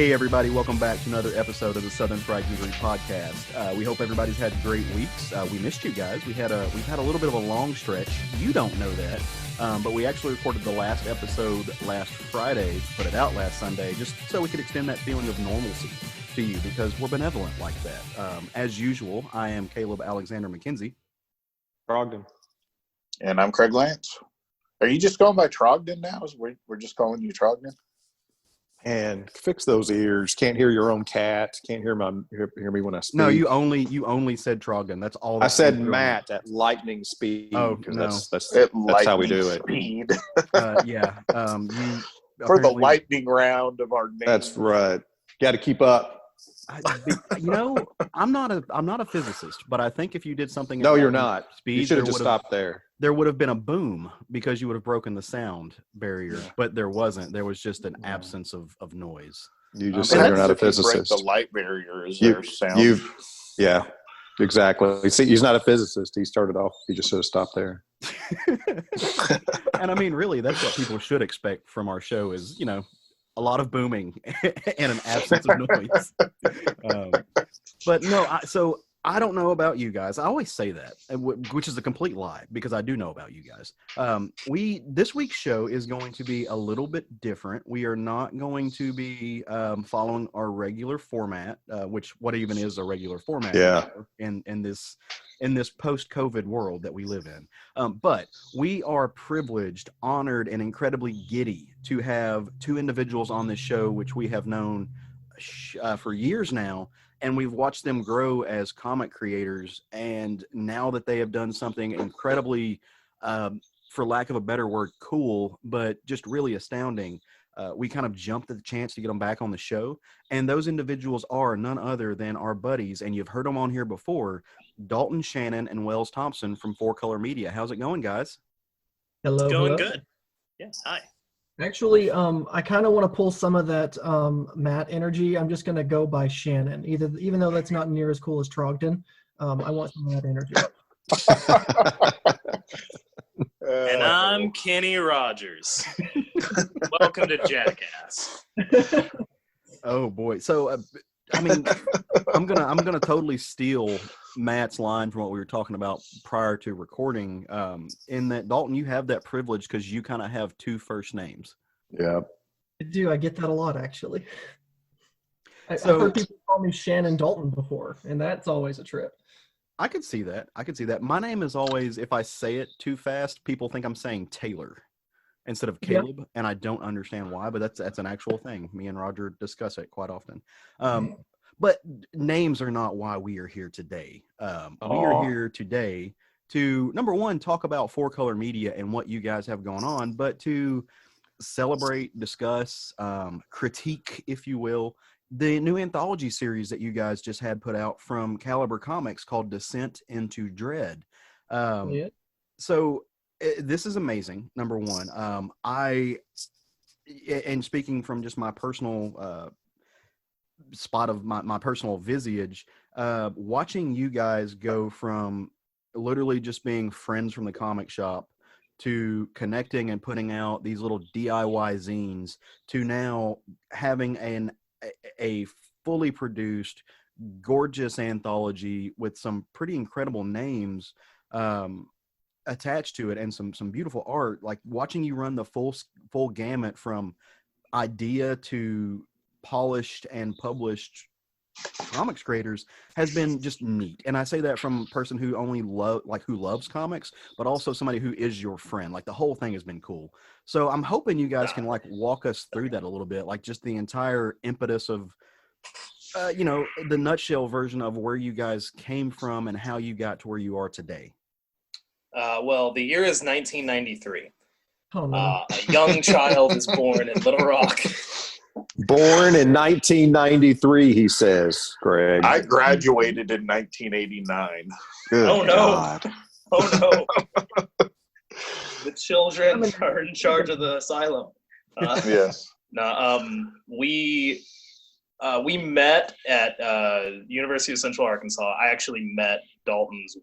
Hey everybody, welcome back to another episode of the Southern Fried Geekery podcast. We hope everybody's had great weeks. We missed you guys. We've had a little bit of a long stretch. You don't know that, but we actually recorded the last episode last Friday, put it out last Sunday, just so we could extend that feeling of normalcy to you because we're benevolent like that. As usual, I am Caleb Alexander McKenzie. Trogdon. And I'm Craig Lance. Are you just going by Trogdon now? We're just calling you Trogdon? And fix those ears. Can't hear your own cat. Can't hear me when I speak. No, you only said Trogdon. That's all. I said Matt at lightning speed. Oh, no. That's how we do speed. it. Yeah. For the lightning round of our name. That's right. Got to keep up. I'm not a physicist, but I think if you did something, No, you're not. Speed, you should have just stopped there. There would have been a boom because you would have broken the sound barrier, but there wasn't. There was just an absence of noise. You just said you're not a physicist. Break the light barrier is there sound. Yeah, exactly. See, he's not a physicist. He started off. He just should have stopped there. And I mean, really, that's what people should expect from our show is, a lot of booming and an absence of noise. But no, so I don't know about you guys. I always say that, which is a complete lie because I do know about you guys. This week's show is going to be a little bit different. We are not going to be following our regular format, which what even is a regular format in this post-COVID world that we live in. But we are privileged, honored, and incredibly giddy to have two individuals on this show, which we have known for years now, and we've watched them grow as comic creators. And now that they have done something incredibly, for lack of a better word, cool, but just really astounding, we kind of jumped at the chance to get them back on the show. And those individuals are none other than our buddies, and you've heard them on here before, Dalton Shannon and Wells Thompson from 4Color Media. How's it going, guys? Hello. It's going hello. good. Yes, hi. Actually, I kind of want to pull some of that Matt energy. I'm just going to go by Shannon, even though that's not near as cool as Trogdon. I want some of that energy. And I'm Kenny Rogers. Welcome to Jackass. Oh boy. So I mean, I'm gonna totally steal Matt's line from what we were talking about prior to recording. In that, Dalton, you have that privilege because you kind of have two first names. Yeah. I do. I get that a lot, actually. I've So- heard people call me Shannon Dalton before, and that's always a trip. I could see that. My name is always, if I say it too fast, people think I'm saying Taylor instead of Caleb, and I don't understand why, but that's an actual thing. Me and Roger discuss it quite often. But names are not why we are here today. We are here today to, number one, talk about 4Color Media and what you guys have going on, but to celebrate, discuss, critique, if you will, the new anthology series that you guys just had put out from Caliber Comics called Descent into Dread. So this is amazing, number one. And speaking from just my personal spot of my personal visage, watching you guys go from literally just being friends from the comic shop to connecting and putting out these little DIY zines to now having a fully produced, gorgeous anthology with some pretty incredible names attached to it and some beautiful art. Like watching you run the full gamut from idea to polished and published comics creators has been just neat. And I say that from a person who only who loves comics, but also somebody who is your friend. Like the whole thing has been cool. So I'm hoping you guys can walk us through that a little bit, like just the entire impetus of the nutshell version of where you guys came from and how you got to where you are today. Well, the year is 1993. Oh, no. A young child is born in Little Rock. Born in 1993, he says, Greg. I graduated in 1989. Good Oh, no. God. Oh, no. The children are in charge of the asylum. Yes. We met at University of Central Arkansas. I actually met Dalton's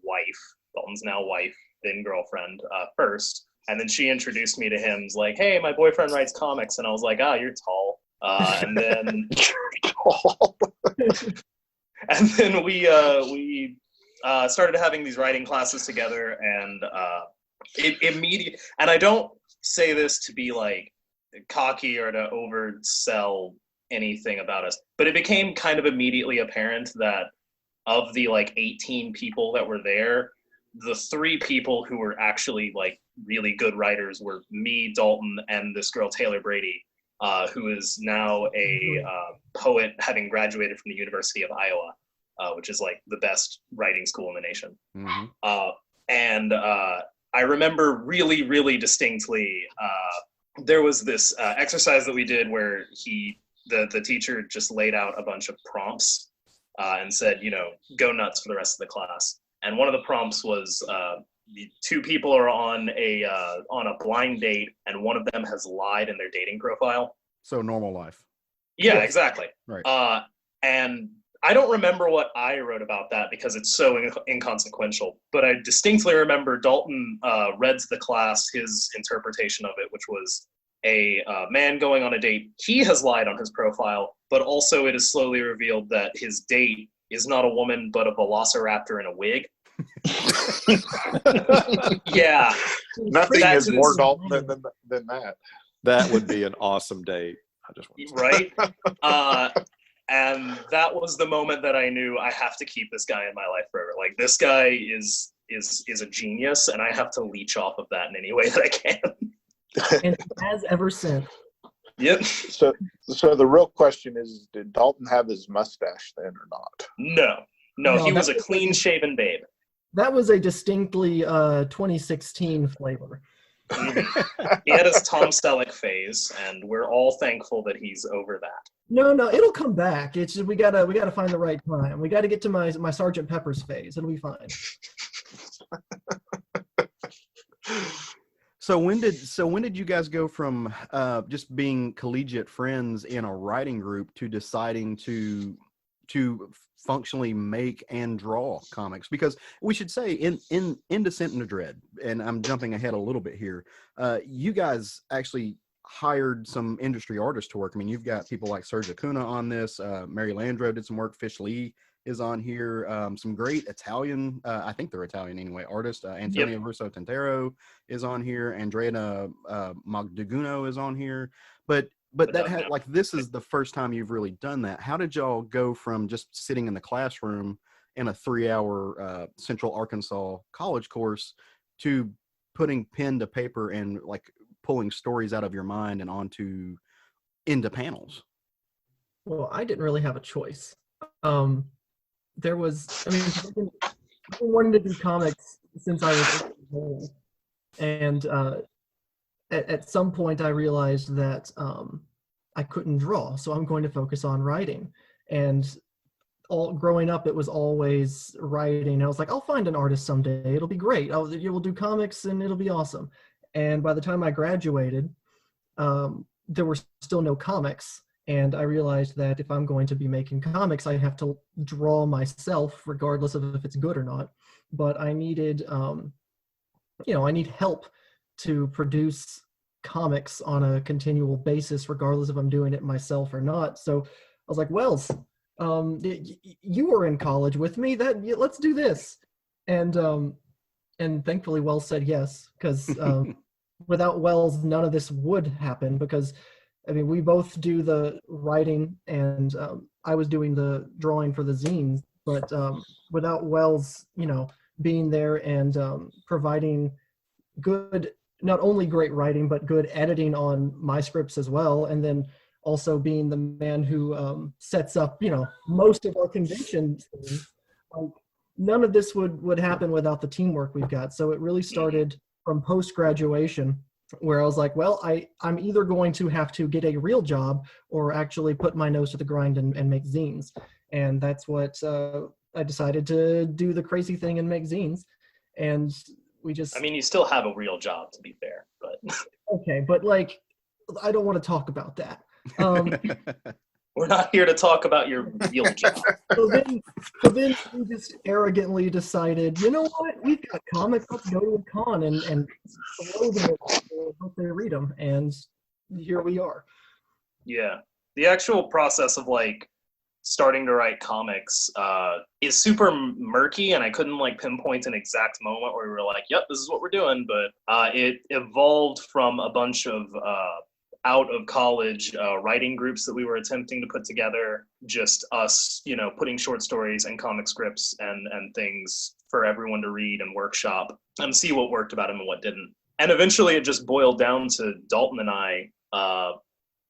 now wife, then girlfriend, first. And then she introduced me to him. Like, hey, my boyfriend writes comics. And I was like, you're tall. And then tall. And then we started having these writing classes together, and it immediately. And I don't say this to be like cocky or to oversell anything about us, but it became kind of immediately apparent that of the like 18 people that were there, the 3 people who were actually like really good writers were me, Dalton, and this girl Taylor Brady, who is now a poet, having graduated from the University of Iowa, which is like the best writing school in the nation. Mm-hmm. And I remember really, really distinctly, there was this exercise that we did where the teacher just laid out a bunch of prompts and said, go nuts for the rest of the class. And one of the prompts was 2 people are on a blind date, and one of them has lied in their dating profile. So normal life. Yeah, Yes. exactly. Right. And I don't remember what I wrote about that because it's so inconsequential, but I distinctly remember Dalton read to the class his interpretation of it, which was a man going on a date. He has lied on his profile, but also it is slowly revealed that his date is not a woman, but a velociraptor in a wig. Yeah. Nothing is more Dalton than that. That would be an awesome date. I just want to say. Right? And that was the moment that I knew I have to keep this guy in my life forever. Like, this guy is a genius, and I have to leech off of that in any way that I can. And has ever since. Yep. So the real question is, did Dalton have his mustache then or not? No, he was a that was clean-shaven babe. That was a distinctly 2016 flavor. He had his Tom Selleck phase, and we're all thankful that he's over that. No, it'll come back. It's just we gotta find the right time. We gotta get to my Sergeant Pepper's phase. It'll be fine. So when did you guys go from just being collegiate friends in a writing group to deciding to functionally make and draw comics? Because we should say in Descent into Dread, and I'm jumping ahead a little bit here, you guys actually hired some industry artists to work. I mean, you've got people like Serge Acuna on this. Mary Landreau did some work. Fish Lee is on here. Some great Italian, I think they're Italian anyway, artists. Antonio Russo Tintero is on here. Andrea Magdaguno is on here. But that had, like, this is the first time you've really done that. How did y'all go from just sitting in the classroom in a 3-hour Central Arkansas college course to putting pen to paper and like pulling stories out of your mind and into panels? Well, I didn't really have a choice. There was, I've been wanting to do comics since I was 8 years old. And at some point I realized that I couldn't draw, so I'm going to focus on writing. And growing up, it was always writing. I was like, I'll find an artist someday. It'll be great. We'll do comics and it'll be awesome. And by the time I graduated, there were still no comics. And I realized that if I'm going to be making comics, I have to draw myself, regardless of if it's good or not. But I needed, I need help to produce comics on a continual basis, regardless if I'm doing it myself or not. So I was like, Wells, you were in college with me. Let's do this. And thankfully Wells said yes, because without Wells, none of this would happen, because we both do the writing, and I was doing the drawing for the zines, but without Wells, being there and providing good, not only great writing, but good editing on my scripts as well, and then also being the man who sets up, most of our conventions. None of this would happen without the teamwork we've got. So it really started from post-graduation, where I was like, well, I'm either going to have to get a real job or actually put my nose to the grind and make zines. And that's what I decided to do, the crazy thing and make zines. And we just... you still have a real job, to be fair, but... Okay, but I don't want to talk about that. We're not here to talk about your real job. So then we just arrogantly decided, you know what? We've got comics. Let's go to a con and throw them. Hope they read them. And here we are. Yeah. The actual process of starting to write comics is super murky, and I couldn't like pinpoint an exact moment where we were like, yep, this is what we're doing. But it evolved from a bunch of out of college writing groups that we were attempting to put together, just us, putting short stories and comic scripts and things for everyone to read and workshop and see what worked about them and what didn't. And eventually it just boiled down to Dalton and I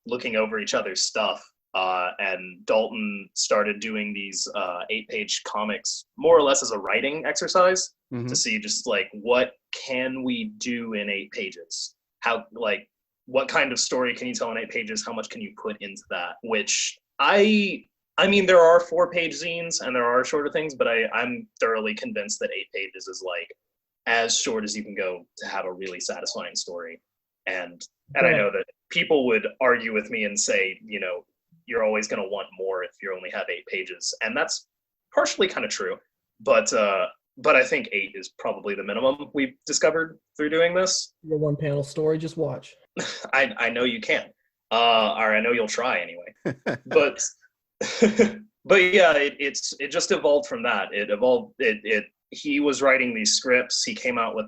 looking over each other's stuff. And Dalton started doing these 8-page comics more or less as a writing exercise to see just like, what can we do in 8 pages? How, like, what kind of story can you tell in 8 pages? How much can you put into that? Which I mean, there are 4-page zines and there are shorter things, but I'm thoroughly convinced that 8 pages is like as short as you can go to have a really satisfying story. And I know that people would argue with me and say, you're always going to want more if you only have 8 pages. And that's partially kind of true. But I think 8 is probably the minimum we've discovered through doing this. Your one panel story, just watch. I know you can. Or I know you'll try anyway. But yeah, it just evolved from that. It evolved. He was writing these scripts. He came out with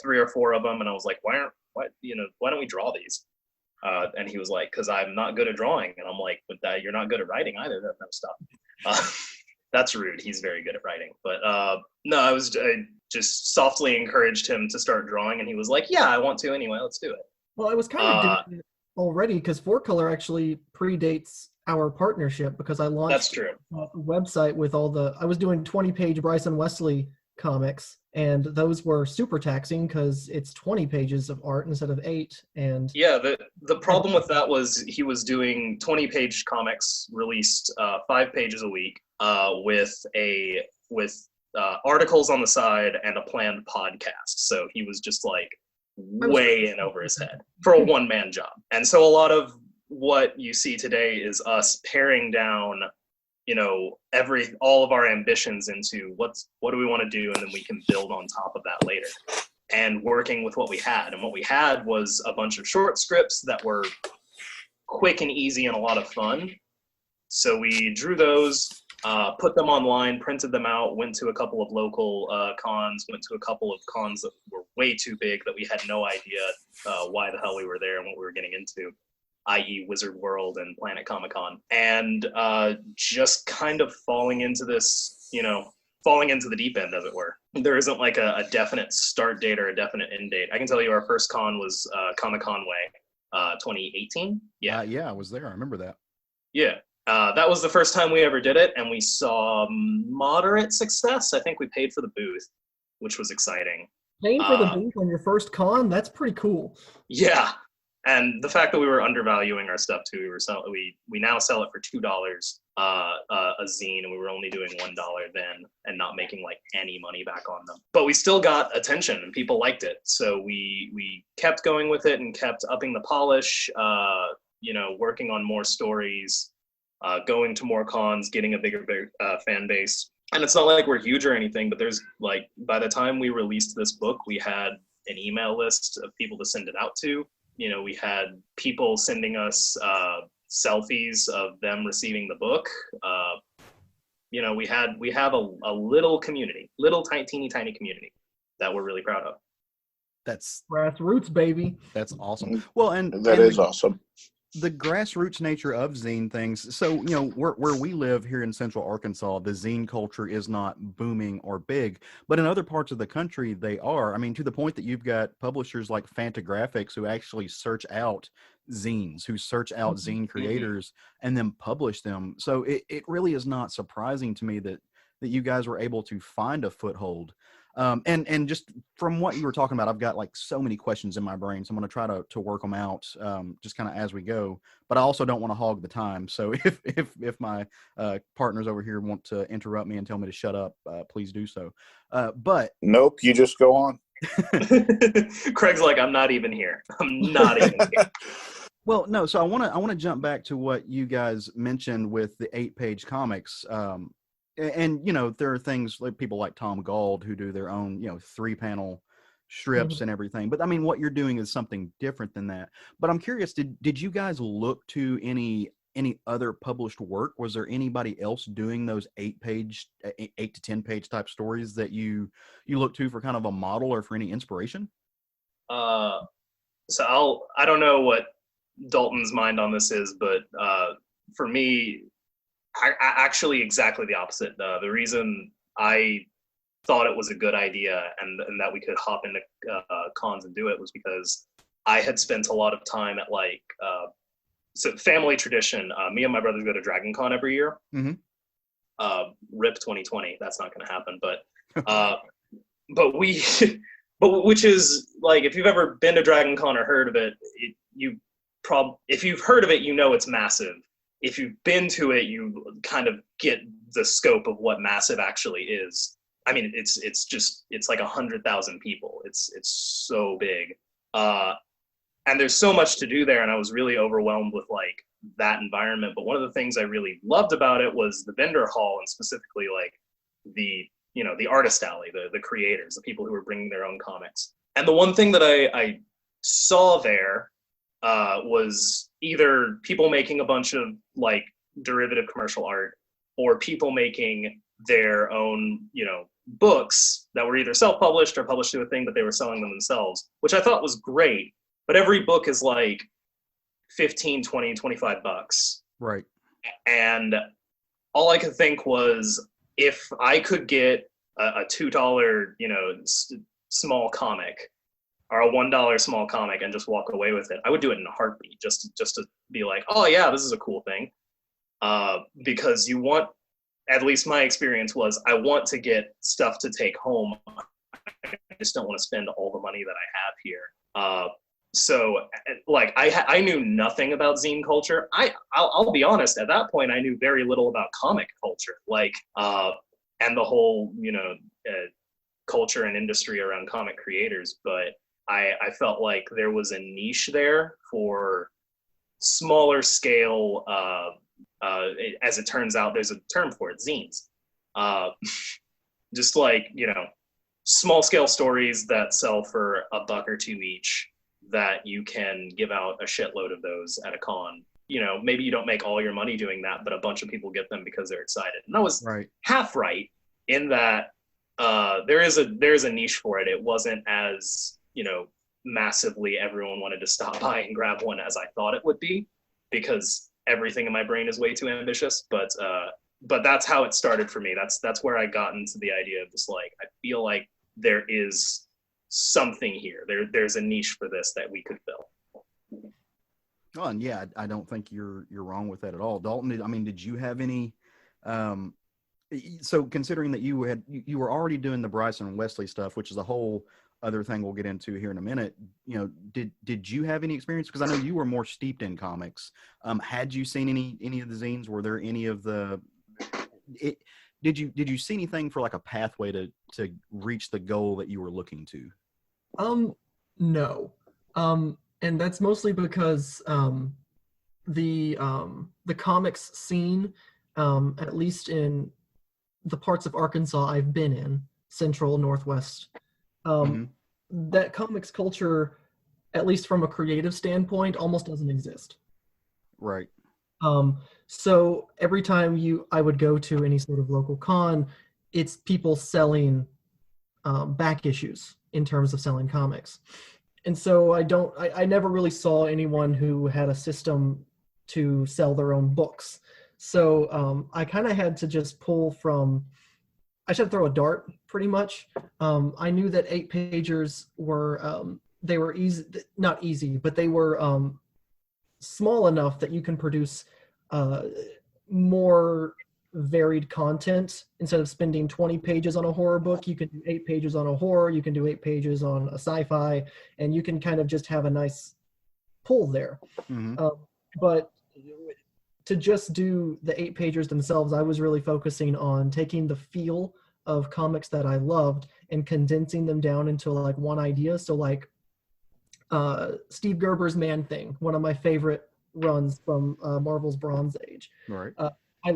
3 or 4 of them, and I was like, why don't we draw these? And he was like, because I'm not good at drawing. And I'm like, but you're not good at writing either. That stuff. That's rude. He's very good at writing. But no, I just softly encouraged him to start drawing, and he was like, yeah, I want to anyway. Let's do it. Well, I was kind of doing it already because 4-Color actually predates our partnership because I launched That's true. a website with I was doing 20-page Bryson Wesley comics, and those were super taxing because it's 20 pages of art instead of 8. And yeah, the problem with that was he was doing 20-page comics released 5 pages a week with articles on the side and a planned podcast. So he was just like way in over his head for a one-man job. And so a lot of what you see today is us paring down, all of our ambitions into what do we want to do, and then we can build on top of that later. And working with what we had. And what we had was a bunch of short scripts that were quick and easy and a lot of fun. So we drew those, put them online, printed them out, went to a couple of local cons, went to a couple of cons that were way too big that we had no idea why the hell we were there and what we were getting into, i.e. Wizard World and Planet Comic-Con. And just kind of falling into this, falling into the deep end, as it were. There isn't like a definite start date or a definite end date. I can tell you our first con was Comic-Con Way, 2018. Yeah. Yeah, I was there. I remember that. Yeah. That was the first time we ever did it, and we saw moderate success. I think we paid for the booth, which was exciting. Paying for the booth on your first con, that's pretty cool. Yeah. And the fact that we were undervaluing our stuff too, we now sell it for $2 a zine, and we were only doing $1 then and not making like any money back on them. But we still got attention and people liked it. So we kept going with it and kept upping the polish, working on more stories, going to more cons, getting a bigger fan base. And it's not like we're huge or anything, but there's like, by the time we released this book, we had an email list of people to send it out to. We had people sending us selfies of them receiving the book. We have a little community, teeny tiny community that we're really proud of. That's grassroots, baby. That's awesome. Well, and that is awesome. The grassroots nature of zine things. So, where we live here in Central Arkansas, the zine culture is not booming or big, but in other parts of the country, they are. I mean, to the point that you've got publishers like Fantagraphics who actually search out zines, who search out zine creators and then publish them. So it really is not surprising to me that you guys were able to find a foothold. And just from what you were talking about, I've got like so many questions in my brain, so I'm going to try to work them out just kind of as we go. But I also don't want to hog the time. So if my partners over here want to interrupt me and tell me to shut up, please do so. But nope, you just go on. Craig's like, I'm not even here. I'm not even here. Well, no. So I want to jump back to what you guys mentioned with the 8-page comics. And, there are things like people like Tom Gauld who do their own, 3-panel strips and everything. But I mean, what you're doing is something different than that. But I'm curious, did you guys look to any any other published work? Was there anybody else doing those 8 to 10 page type stories that you look to for kind of a model or for any inspiration? So I don't know what Dalton's mind on this is, but for me, I actually exactly the opposite. The reason I thought it was a good idea and that we could hop into cons and do it was because I had spent a lot of time at like so family tradition. Me and my brothers go to Dragon Con every year. Mm-hmm. RIP 2020. That's not going to happen. But we, but which is like if you've ever been to Dragon Con or heard of it, if you've heard of it, you know it's massive. If you've been to it, you kind of get the scope of what massive actually is. I mean, it's like 100,000 people. It's so big. And there's so much to do there, and I was really overwhelmed with like that environment. But one of the things I really loved about it was the vendor hall, and specifically like the artist alley, the creators, the people who were bringing their own comics. And the one thing that I saw there was either people making a bunch of like derivative commercial art, or people making their own, books that were either self-published or published to a thing, but they were selling them themselves, which I thought was great. But every book is like 15, 20, 25 bucks. Right. And all I could think was if I could get a $2, small comic or a $1 small comic and just walk away with it, I would do it in a heartbeat just to be like, oh yeah, this is a cool thing. Because you want, at least my experience was, I want to get stuff to take home. I just don't want to spend all the money that I have here. So like I knew nothing about zine culture. I'll be honest, at that point I knew very little about comic culture, like and the whole culture and industry around comic creators. But I felt like there was a niche there for smaller scale. As it turns out, there's a term for it, zines. Just like small scale stories that sell for $1 or $2 each, that you can give out a shitload of those at a con. Maybe you don't make all your money doing that, but a bunch of people get them because they're excited. And I was half right in that there is a niche for it. It wasn't as, massively everyone wanted to stop by and grab one as I thought it would be, because everything in my brain is way too ambitious. But that's how it started for me. That's where I got into the idea of just like, I feel like there is something here. There's a niche for this that we could fill. Oh, and yeah, I don't think you're wrong with that at all. Dalton, did you have any, so considering that you were already doing the Bryson and Wesley stuff, which is a whole other thing we'll get into here in a minute, did you have any experience? Because I know you were more steeped in comics. Had you seen any of the zines? Were there any of did you see anything for like a pathway to reach the goal that you were looking to? No. And that's mostly because the comics scene, at least in the parts of Arkansas I've been in, Central, Northwest, that comics culture, at least from a creative standpoint, almost doesn't exist. Right. So every time I would go to any sort of local con, it's people selling back issues in terms of selling comics. And so I never really saw anyone who had a system to sell their own books. So I kind of had to just pull from, I should throw a dart pretty much. I knew that 8-pagers were, they were easy, not easy, but they were small enough that you can produce more varied content. Instead of spending 20 pages on a horror book, you can do 8 pages on a horror, you can do 8 pages on a sci-fi, and you can kind of just have a nice pull there. But to just do the 8-pagers themselves, I was really focusing on taking the feel of comics that I loved and condensing them down into like one idea. So like Steve Gerber's Man-Thing, one of my favorite runs from Marvel's Bronze Age. Right. I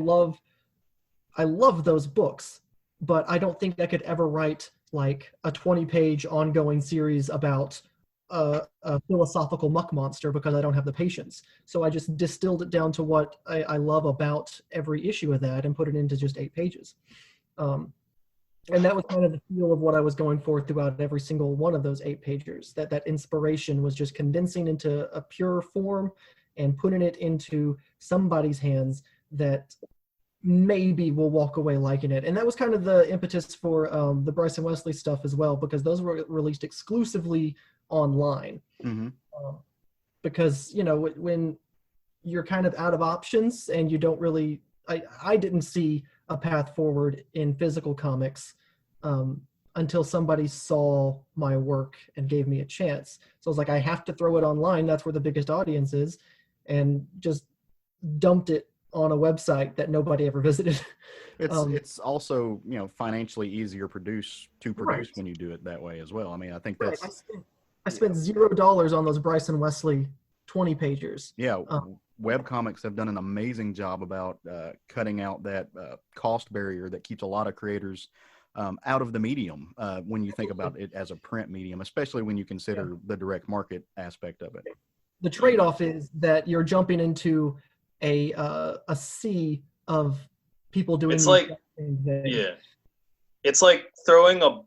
love those books, but I don't think I could ever write like a 20-page ongoing series about a philosophical muck monster because I don't have the patience. So I just distilled it down to what I love about every issue of that and put it into just 8 pages. And that was kind of the feel of what I was going for throughout every single one of those 8 pagers. That inspiration was just condensing into a pure form and putting it into somebody's hands that maybe will walk away liking it. And that was kind of the impetus for the Bryson Wesley stuff as well, because those were released exclusively online. Mm-hmm. Because, you know, when you're kind of out of options and you don't really, I didn't see a path forward in physical comics until somebody saw my work and gave me a chance. So I was like, I have to throw it online. That's where the biggest audience is. And just dumped it on a website that nobody ever visited. It's also, you know, financially easier to produce Right. when you do it that way as well. I mean, I think Right. that's I spent $0 on those Bryson Wesley 20 pagers. yeah. Webcomics have done an amazing job about cutting out that cost barrier that keeps a lot of creators out of the medium when you think about it as a print medium, especially when you consider the direct market aspect of it. The trade-off is that you're jumping into a sea of people doing It's the like, exact same thing. yeah, it's like throwing a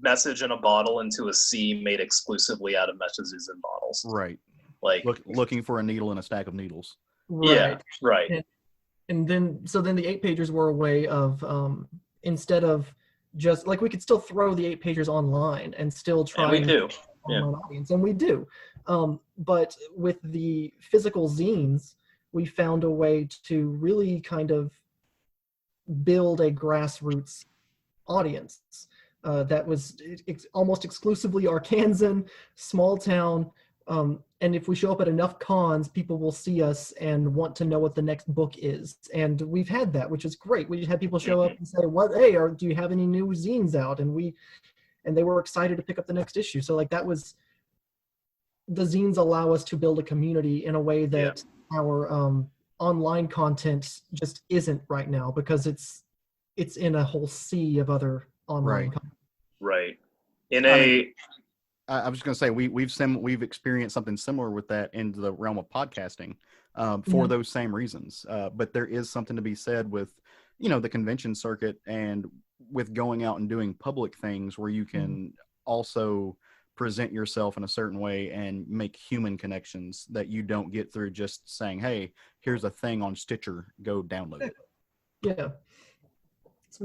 message in a bottle into a sea made exclusively out of messages in bottles. Right. Like, Looking for a needle in a stack of needles. yeah, Right. right. And then the 8 pagers were a way of instead of just like we could still throw the 8 pagers online and still try And we do. an online audience, and we do. But with the physical zines, we found a way to really kind of build a grassroots audience that was almost exclusively Arkansan, small town. And if we show up at enough cons, people will see us and want to know what the next book is. And we've had that, which is great. We had people show up and say, do you have any new zines out? And they were excited to pick up the next issue. So like that was, the zines allow us to build a community in a way that our online content just isn't right now, because it's in a whole sea of other online content. Right. I was just going to say we've experienced something similar with that in the realm of podcasting for those same reasons. But there is something to be said with, you know, the convention circuit and with going out and doing public things where you can also present yourself in a certain way and make human connections that you don't get through just saying, hey, here's a thing on Stitcher, go download it. Yeah.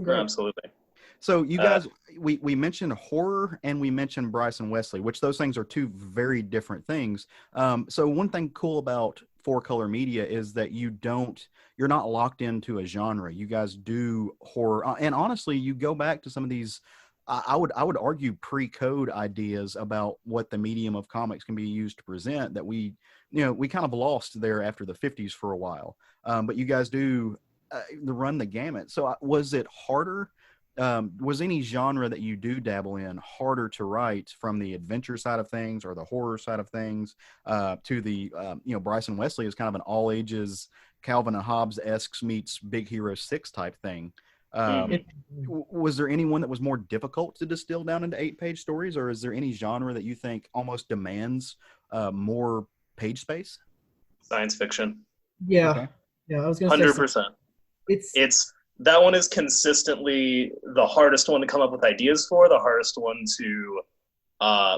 Absolutely. So you guys, we mentioned horror and we mentioned Bryson Wesley, which those things are two very different things. So one thing cool about Four Color Media is that you're not locked into a genre. You guys do horror, and honestly, you go back to some of these. I would argue pre-code ideas about what the medium of comics can be used to present that we kind of lost there after the 50s for a while. But you guys do run the gamut. So was it harder? Was any genre that you do dabble in harder to write from the adventure side of things or the horror side of things to the, Bryson Wesley is kind of an all ages Calvin and Hobbes-esque meets Big Hero 6 type thing. Was there anyone that was more difficult to distill down into 8-page stories, or is there any genre that you think almost demands more page space? Science fiction. Yeah. Okay. Yeah, I was going to say 100%. It's that one is consistently the hardest one to come up with ideas for, the hardest one to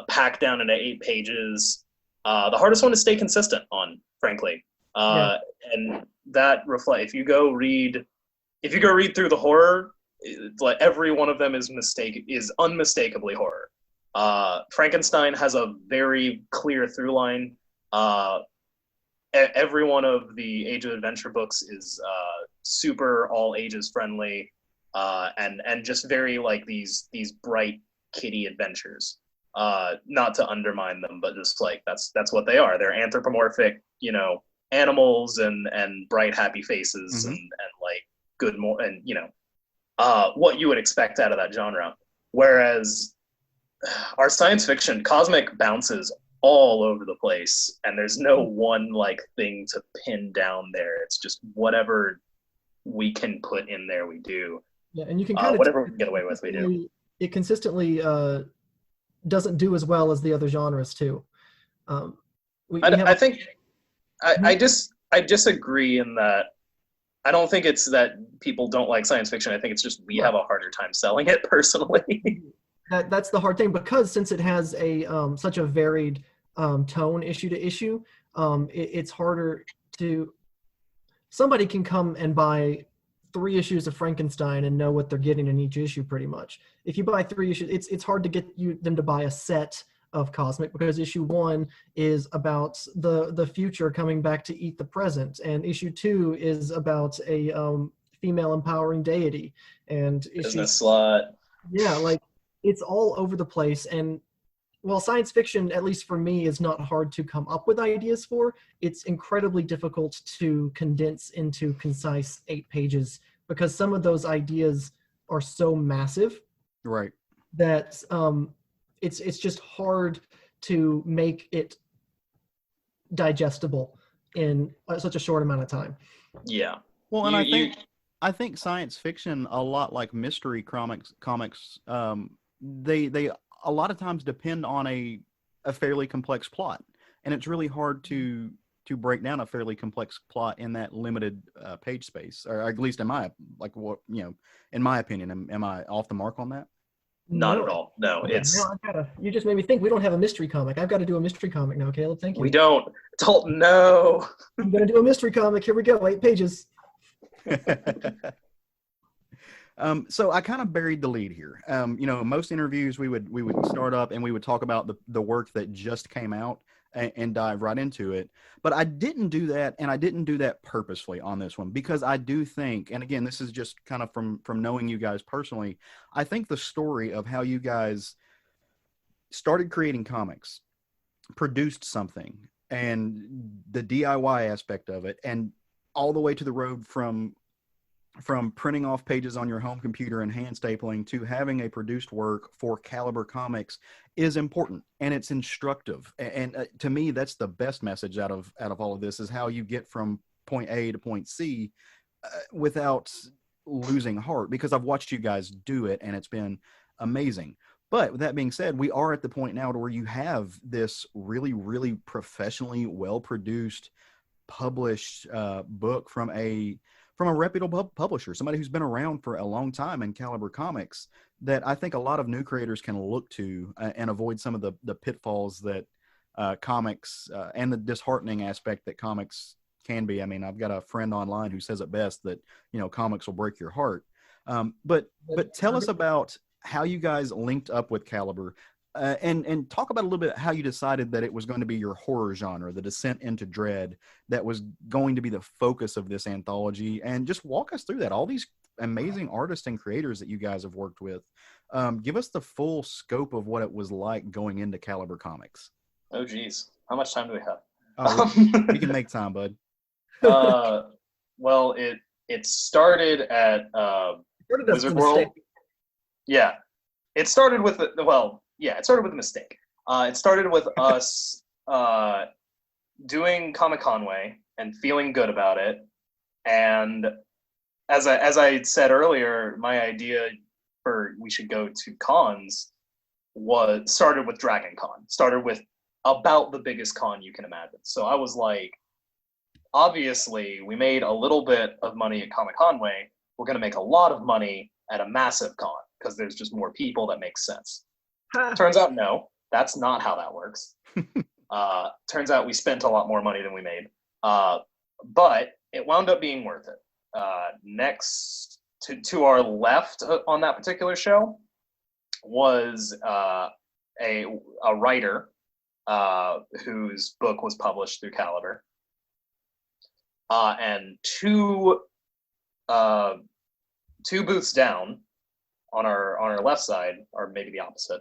pack down into 8 pages, the hardest one to stay consistent on, frankly. And that if you go read through the horror, like every one of them is unmistakably horror. Frankenstein has a very clear through line. Every one of the Age of Adventure books is super all ages friendly, and just very like these bright kiddie adventures. Not to undermine them, but just like that's what they are. They're anthropomorphic, animals and bright happy faces and like good what you would expect out of that genre. Whereas our science fiction cosmic bounces all over the place, and there's no one like thing to pin down there. It's just whatever we can put in there, we do. Yeah, and you can kind of whatever we can get away with, we do. It consistently doesn't do as well as the other genres too. We I have think I disagree in that I don't think it's that people don't like science fiction. I think it's just we have a harder time selling it personally. that's the hard thing, because since it has a such a varied tone issue to issue, it's harder to. Somebody can come and buy 3 issues of Frankenstein and know what they're getting in each issue pretty much. If you buy 3 issues, it's hard to get them to buy a set of Cosmic, because issue 1 is about the future coming back to eat the present, and issue 2 is about a female empowering deity, and Business slut. yeah, like it's all over the place. And while science fiction, at least for me, is not hard to come up with ideas for, it's incredibly difficult to condense into concise 8 pages, because some of those ideas are so massive, Right. that it's just hard to make it digestible in such a short amount of time. Yeah. Well, and I think science fiction, a lot like mystery comics, they a lot of times depend on a fairly complex plot, and it's really hard to break down a fairly complex plot in that limited page space, or at least in my opinion. Am I off the mark on that? Not at all. No, Okay. it's You just made me think we don't have a mystery comic. I've got to do a mystery comic now, Caleb. Thank you. we don't. Dalton, no. I'm going to do a mystery comic. Here we go. 8 pages. So I kind of buried the lead here. Most interviews we would start up and we would talk about the work that just came out and dive right into it. But I didn't do that, and I didn't do that purposefully on this one, because I do think, and again, this is just kind of from knowing you guys personally, I think the story of how you guys started creating comics, produced something, and the DIY aspect of it, and all the way to the road from printing off pages on your home computer and hand stapling to having a produced work for Caliber Comics is important, and it's instructive. And to me, that's the best message out of all of this, is how you get from point A to point C without losing heart, because I've watched you guys do it and it's been amazing. But with that being said, we are at the point now to where you have this really, really professionally well-produced, published book from a reputable publisher, somebody who's been around for a long time in Caliber Comics, that I think a lot of new creators can look to and avoid some of the pitfalls that comics and the disheartening aspect that comics can be. I mean, I've got a friend online who says it best, that, comics will break your heart. But tell us about how you guys linked up with Caliber, and talk about a little bit how you decided that it was going to be your horror genre, the descent into dread, that was going to be the focus of this anthology. And just walk us through that. All these amazing artists and creators that you guys have worked with. Give us the full scope of what it was like going into Caliber Comics. Oh, geez. How much time do we have? We can make time, bud. Well, it started at Wizard World. Yeah. It started with it started with a mistake. It started with us doing Comic Conway and feeling good about it. And as I said earlier, my idea for we should go to cons started with Dragon Con. Started with about the biggest con you can imagine. So I was like, obviously, we made a little bit of money at Comic Conway. We're going to make a lot of money at a massive con, because there's just more people. That makes sense. Turns out, no, that's not how that works. Turns out we spent a lot more money than we made. But it wound up being worth it. Next to our left on that particular show was a writer whose book was published through Caliber. And two booths down on our left side, or maybe the opposite.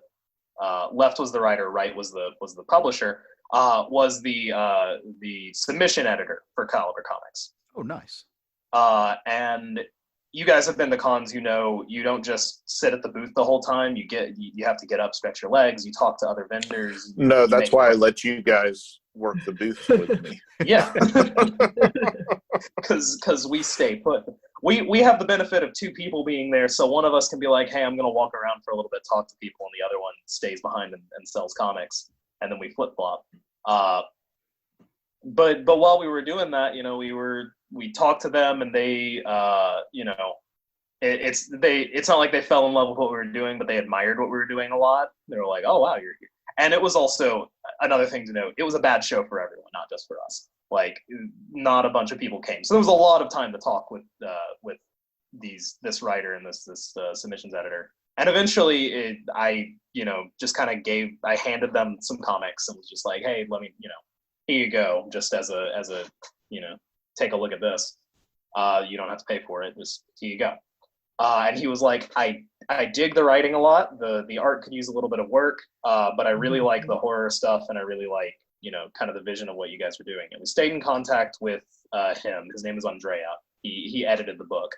Left was the writer, right was the publisher. Was the submission editor for Caliber Comics. Oh, nice. And you guys have been to cons, you don't just sit at the booth the whole time. You have to get up, stretch your legs, you talk to other vendors. No, that's why I let you guys work the booth with me. Yeah. Because we stay put. We have the benefit of 2 people being there, so one of us can be like, hey, I'm going to walk around for a little bit, talk to people, and the other one stays behind and sells comics, and then we flip-flop. But while we were doing that, you know, we talked to them, and they, you know, it's not like they fell in love with what we were doing, but they admired what we were doing a lot. They were like, "Oh wow, you're here." And it was also another thing to note. It was a bad show for everyone, not just for us. Like, not a bunch of people came, so there was a lot of time to talk with this writer and this submissions editor. And eventually, I just kind of I handed them some comics and was just like, "Hey, let me, here you go, just as a take a look at this. You don't have to pay for it. Just here you go." And he was like, I dig the writing a lot. The art could use a little bit of work, but I really like the horror stuff, and I really like, kind of the vision of what you guys were doing. And we stayed in contact with him. His name is Andrea. He edited the book.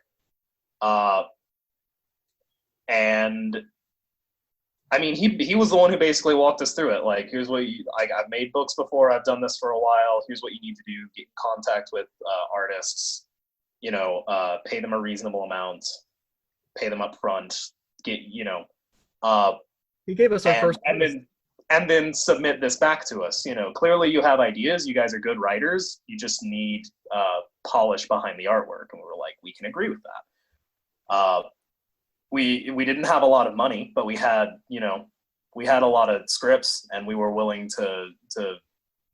And I mean, he was the one who basically walked us through it. Like, here's what I've made books before. I've done this for a while. Here's what you need to do. Get in contact with artists, pay them a reasonable amount, pay them up front, he gave us our first and then submit this back to us. Clearly you have ideas. You guys are good writers. You just need polish behind the artwork. And we were like, we can agree with that. We didn't have a lot of money, but we had a lot of scripts, and we were willing to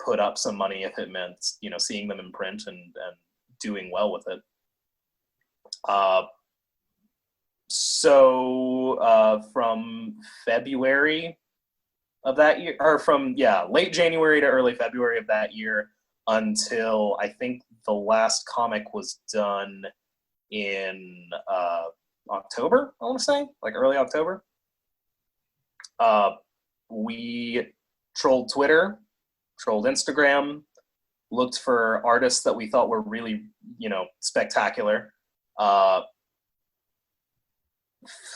put up some money if it meant, seeing them in print and doing well with it. So from February of that year, or from late January to early February of that year, until I think the last comic was done in October, I want to say, like early October. We trolled Twitter, trolled Instagram, looked for artists that we thought were really, spectacular.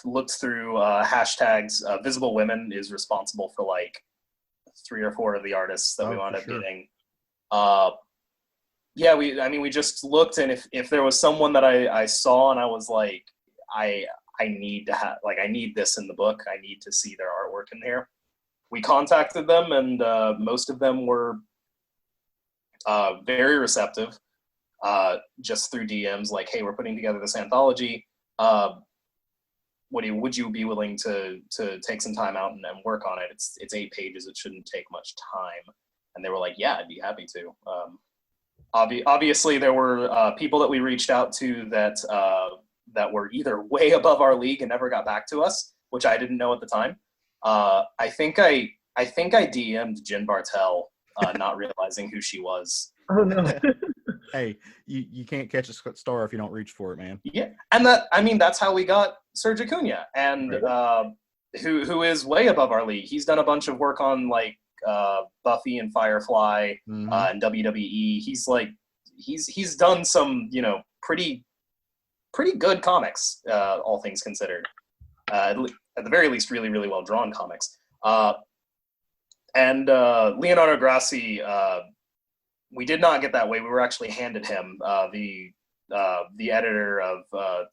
Looked through hashtags. Visible Women is responsible for like 3 or 4 of the artists that we wound up getting. We just looked, and if there was someone that I saw and I was like, I need to have, like, I need this in the book. I need to see their artwork in here. We contacted them, and most of them were very receptive, just through DMs, like, "Hey, we're putting together this anthology. Would you be willing to take some time out and work on it? It's 8 pages. It shouldn't take much time." And they were like, "Yeah, I'd be happy to." Obviously, there were people that we reached out to that were either way above our league and never got back to us, which I didn't know at the time. I think I DM'd Jen Bartel, not realizing who she was. Oh no. Hey, you can't catch a star if you don't reach for it, man. Yeah, and that's how we got Serge Acuna, and who is way above our league. He's done a bunch of work on like Buffy and Firefly, and WWE. He's done some pretty good comics, all things considered. At the very least, really, really well drawn comics. And Leonardo Grassi, we did not get that way. We were actually handed him. The editor of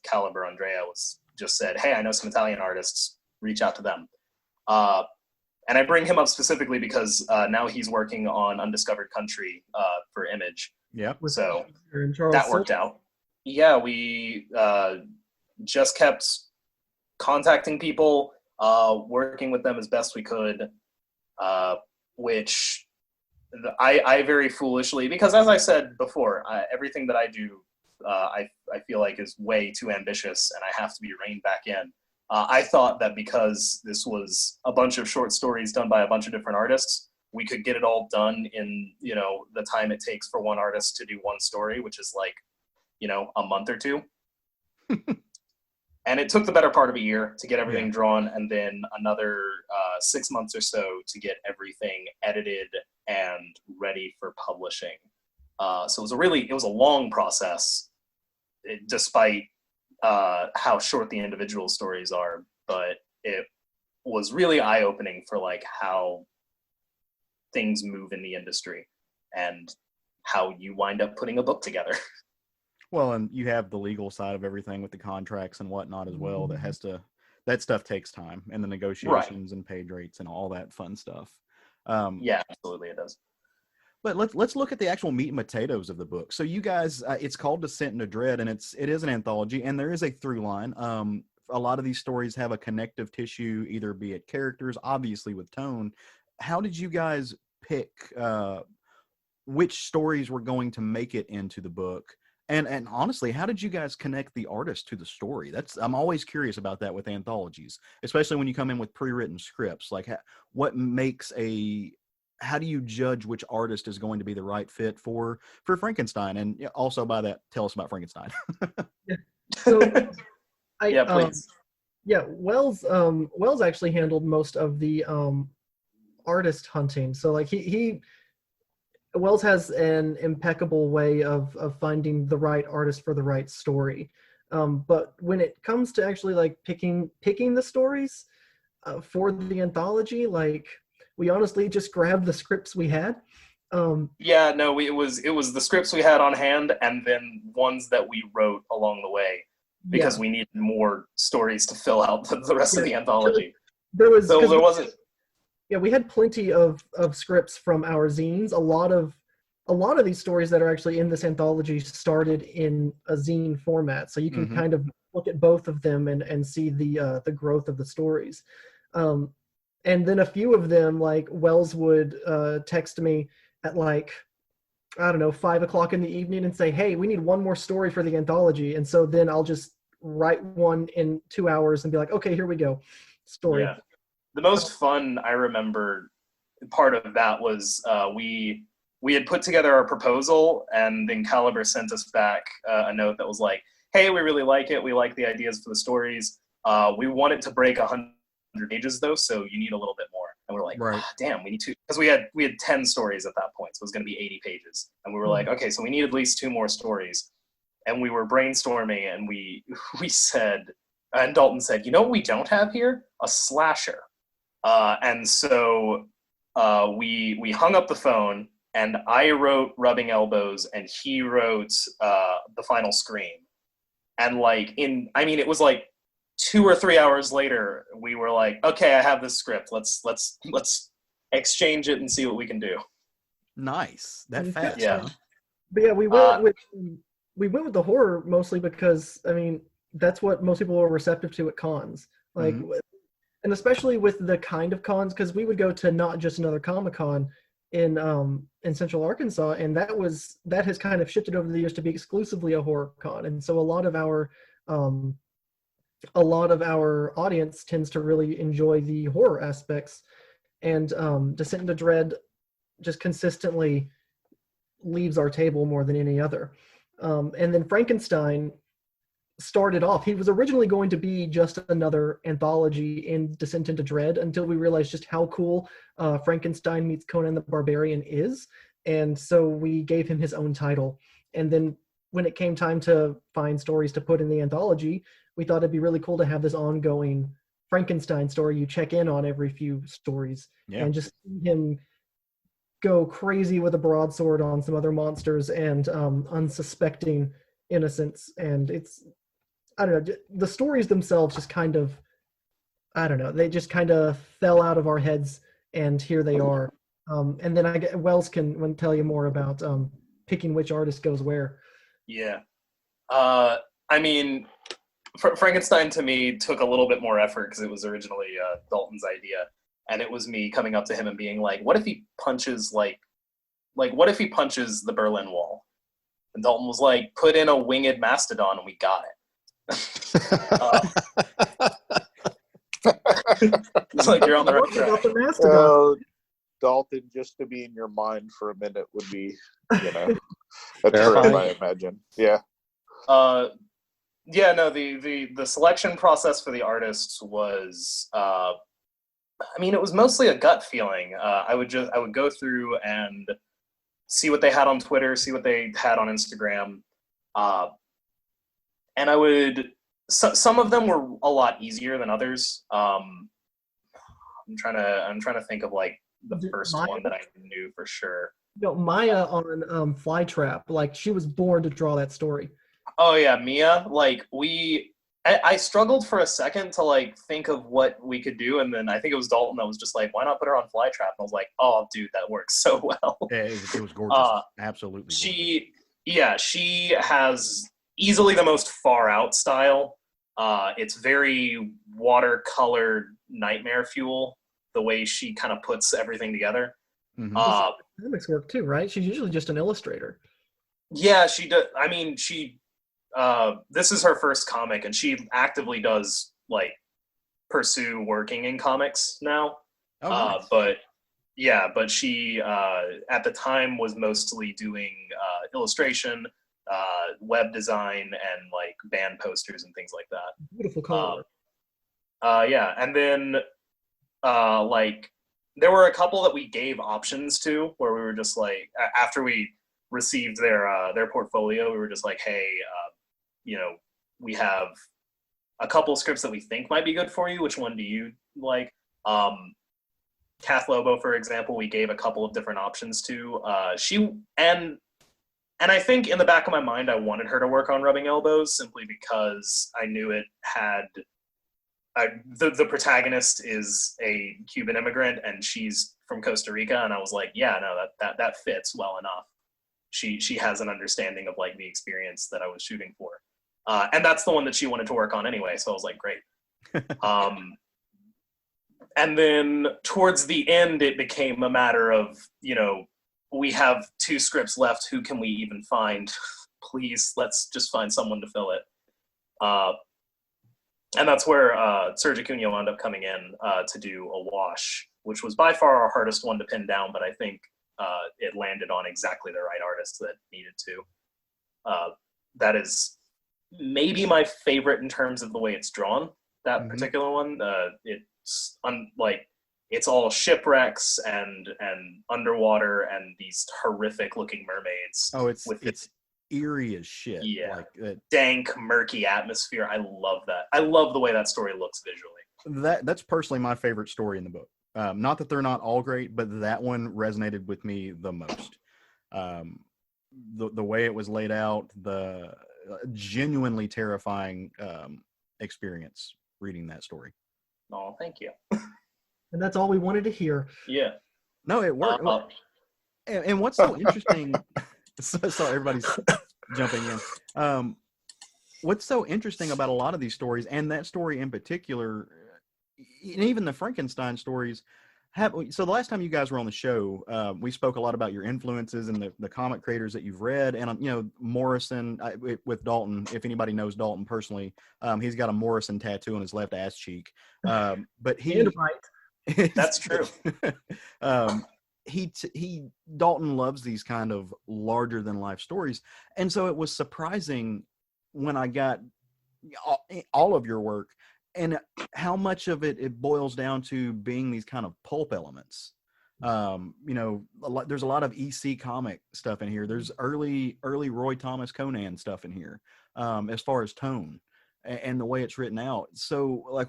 Caliber, Andrea, just said, "Hey, I know some Italian artists. Reach out to them." And I bring him up specifically because now he's working on Undiscovered Country for Image. Yeah. So that worked out. Yeah, we just kept contacting people, working with them as best we could, which I very foolishly, because as I said before, everything that I do, I feel like is way too ambitious, and I have to be reined back in. I thought that because this was a bunch of short stories done by a bunch of different artists, we could get it all done in the time it takes for one artist to do one story, which is like a month or 2. And it took the better part of a year to get everything drawn, and then another 6 months or so to get everything edited and ready for publishing. So it was a long process, despite how short the individual stories are. But it was really eye-opening for like how things move in the industry and how you wind up putting a book together. Well, and you have the legal side of everything with the contracts and whatnot as well. That stuff takes time, and the negotiations and page rates and all that fun stuff. Yeah, absolutely, it does. But let's look at the actual meat and potatoes of the book. So you guys, it's called Descent into Dread, and it is an anthology, and there is a through line. A lot of these stories have a connective tissue, either be it characters, obviously with tone. How did you guys pick which stories were going to make it into the book? And honestly, how did you guys connect the artist to the story? I'm always curious about that with anthologies, especially when you come in with pre-written scripts. Like, how do you judge which artist is going to be the right fit for Frankenstein? And also by that, tell us about Frankenstein. Yeah. So, Yeah, please. Wells actually handled most of the artist hunting. So like Wells has an impeccable way of finding the right artist for the right story. But when it comes to actually like picking the stories for the anthology, like we honestly just grabbed the scripts we had. It was the scripts we had on hand, and then ones that we wrote along the way because we needed more stories to fill out the rest of the anthology. There wasn't. Yeah, we had plenty of scripts from our zines. A lot of these stories that are actually in this anthology started in a zine format, so you can kind of look at both of them and see the growth of the stories. And then a few of them, like Wells would text me at like, I don't know, 5:00 in the evening and say, hey, we need one more story for the anthology. And so then I'll just write one in 2 hours and be like, okay, here we go. Story. Yeah. The most fun I remember part of that was we had put together our proposal, and then Caliber sent us back a note that was like, hey, we really like it. We like the ideas for the stories. We want it to break 100 pages though, so you need a little bit more. And we're like, right. Damn, we need to, because we had 10 stories at that point, so it was going to be 80 pages. And we were like, okay, so we need at least 2 more stories. And we were brainstorming, and we said, and Dalton said, you know what we don't have here? A slasher. And so we hung up the phone, and I wrote Rubbing Elbows, and he wrote The Final Scream. And it was like 2 or 3 hours later, we were like, okay, I have this script. Let's exchange it and see what we can do. Nice. That fast. Yeah. Huh? But yeah, we went with the horror mostly because that's what most people are receptive to at cons. Like, and especially with the kind of cons, because we would go to not just another Comic-Con in Central Arkansas, and that has kind of shifted over the years to be exclusively a horror con. And so a lot of our audience tends to really enjoy the horror aspects, and Descent into Dread just consistently leaves our table more than any other. And then Frankenstein started off, he was originally going to be just another anthology in Descent into Dread until we realized just how cool Frankenstein meets Conan the Barbarian is. And so we gave him his own title. And then when it came time to find stories to put in the anthology, we thought it'd be really cool to have this ongoing Frankenstein story you check in on every few stories, and just see him go crazy with a broadsword on some other monsters and unsuspecting innocents. And I don't know, the stories themselves just kind of, I don't know, they just kind of fell out of our heads, and here they are. And then Wells can tell you more about picking which artist goes where. Yeah. Frankenstein to me took a little bit more effort because it was originally Dalton's idea. And it was me coming up to him and being like, what if he punches what if he punches the Berlin Wall? And Dalton was like, put in a winged mastodon and we got it. It's like you're on the right track. Dalton, just to be in your mind for a minute would be, a trip, I imagine. Yeah. The selection process for the artists was, it was mostly a gut feeling. I would go through and see what they had on Twitter, see what they had on Instagram, and I would. Some of them were a lot easier than others. I'm trying to think of like the first one that I knew for sure. Maya on Flytrap, like she was born to draw that story. Oh yeah, Mia. Like we I struggled for a second to like think of what we could do, and then I think it was Dalton that was just like, "Why not put her on Flytrap?" And I was like, "Oh, dude, that works so well." Yeah, it was gorgeous. Absolutely gorgeous. She has easily the most far out style. It's very watercolored nightmare fuel, the way she kind of puts everything together. Mhm. Comics work too, right? She's usually just an illustrator. Yeah, she does. I mean, this is her first comic, and she actively does like pursue working in comics now. Oh, nice. But she at the time was mostly doing illustration, web design, and like band posters and things like that. Beautiful color. Yeah, and then like there were a couple that we gave options to, where we were just like, after we received their portfolio, we were just like, hey, we have a couple scripts that we think might be good for you. Which one do you like? Kath Lobo, for example, we gave a couple of different options to. And I think in the back of my mind, I wanted her to work on Rubbing Elbows simply because I knew it had the protagonist is a Cuban immigrant and she's from Costa Rica, and I was like, yeah, no, that fits well enough. She has an understanding of like the experience that I was shooting for. And that's the one that she wanted to work on anyway, so I was like, great. And then towards the end, it became a matter of, we have 2 scripts left. Who can we even find? Please, let's just find someone to fill it. And that's where Serge Acuna wound up coming in to do A Wash, which was by far our hardest one to pin down, but I think it landed on exactly the right artist that needed to. That is maybe my favorite in terms of the way it's drawn, that particular one. It's all shipwrecks and underwater and these horrific looking mermaids. Oh, it's eerie as shit. Yeah, dank, murky atmosphere. I love that. I love the way that story looks visually. That's personally my favorite story in the book. Not that they're not all great, but that one resonated with me the most. The way it was laid out, the genuinely terrifying experience reading that story. Oh, thank you. And that's all we wanted to hear. Yeah. No, it worked. And what's so interesting? So everybody's jumping in. What's so interesting about a lot of these stories, and that story in particular, and even the Frankenstein stories, so the last time you guys were on the show, we spoke a lot about your influences and the comic creators that you've read, and Morrison with Dalton. If anybody knows Dalton personally, he's got a Morrison tattoo on his left ass cheek. But that's true. Dalton loves these kind of larger than life stories, and so it was surprising when I got all of your work and how much of it boils down to being these kind of pulp elements. There's a lot of EC comic stuff in here. There's early Roy Thomas Conan stuff in here, as far as tone and the way it's written out. So like,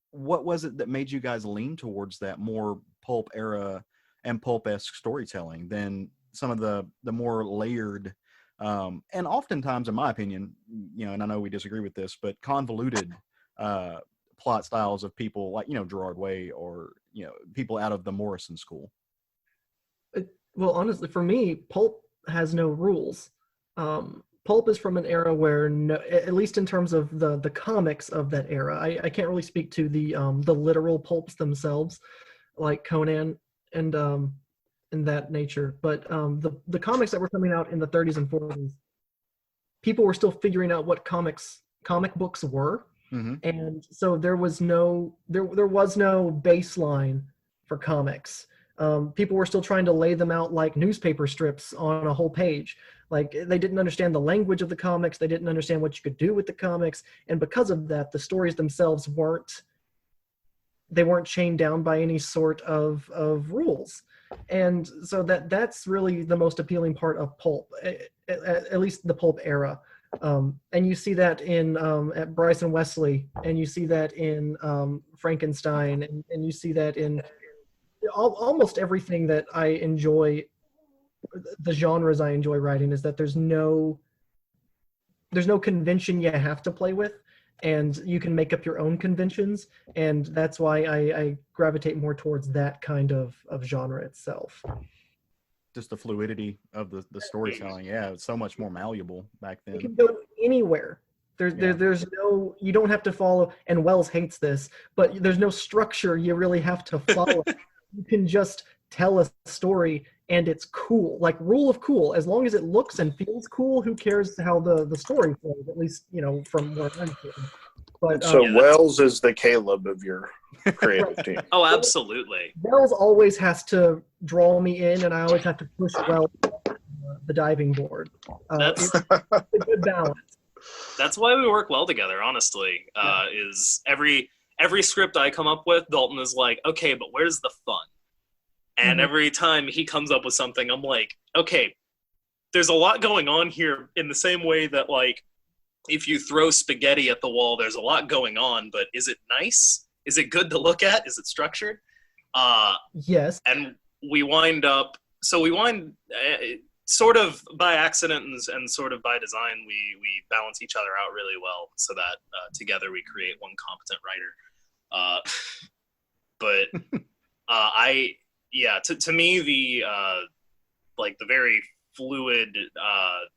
what was it that made you guys lean towards that more pulp era and pulp-esque storytelling than some of the more layered, and oftentimes, in my opinion, and I know we disagree with this, but convoluted plot styles of people like, Gerard Way or, people out of the Morrison school? Well, honestly, for me, pulp has no rules. Pulp is from an era where, at least in terms of the comics of that era, I can't really speak to the literal pulps themselves, like Conan and that nature. But the comics that were coming out in the 30s and 40s, people were still figuring out what comic books were. Mm-hmm. And so there was no baseline for comics. People were still trying to lay them out like newspaper strips on a whole page. Like, they didn't understand the language of the comics. They didn't understand what you could do with the comics. And because of that, the stories themselves weren't chained down by any sort of rules. And so that's really the most appealing part of pulp, at least the pulp era. And you see that in at Bryson Wesley, and you see that in Frankenstein, and you see that in almost everything that I enjoy. The genres I enjoy writing is that there's no convention you have to play with. and you can make up your own conventions, and that's why I gravitate more towards that kind of genre itself. Just the fluidity of the storytelling. Yeah, it's so much more malleable back You then. can go anywhere. There's no, you don't have to follow, and Wells hates this, but there's no structure you really have to follow. You can just tell a story and it's cool. Like rule of cool, as long as it looks and feels cool, who cares how the story flows, at least, from where I'm sitting. But So Wells is the Caleb of your creative team. Oh, absolutely. Wells always has to draw me in, and I always have to push Wells the diving board. That's It's a good balance. That's why we work well together, honestly. Is every script I come up with, Dalton is like, okay, but where's the fun? And every time he comes up with something, I'm like, okay, there's a lot going on here, in the same way that, like, if you throw spaghetti at the wall, there's a lot going on, but is it nice? Is it good to look at? Is it structured? Yes. And we wind sort of by accident and sort of by design, we balance each other out really well, so that together we create one competent writer. To me, the very fluid,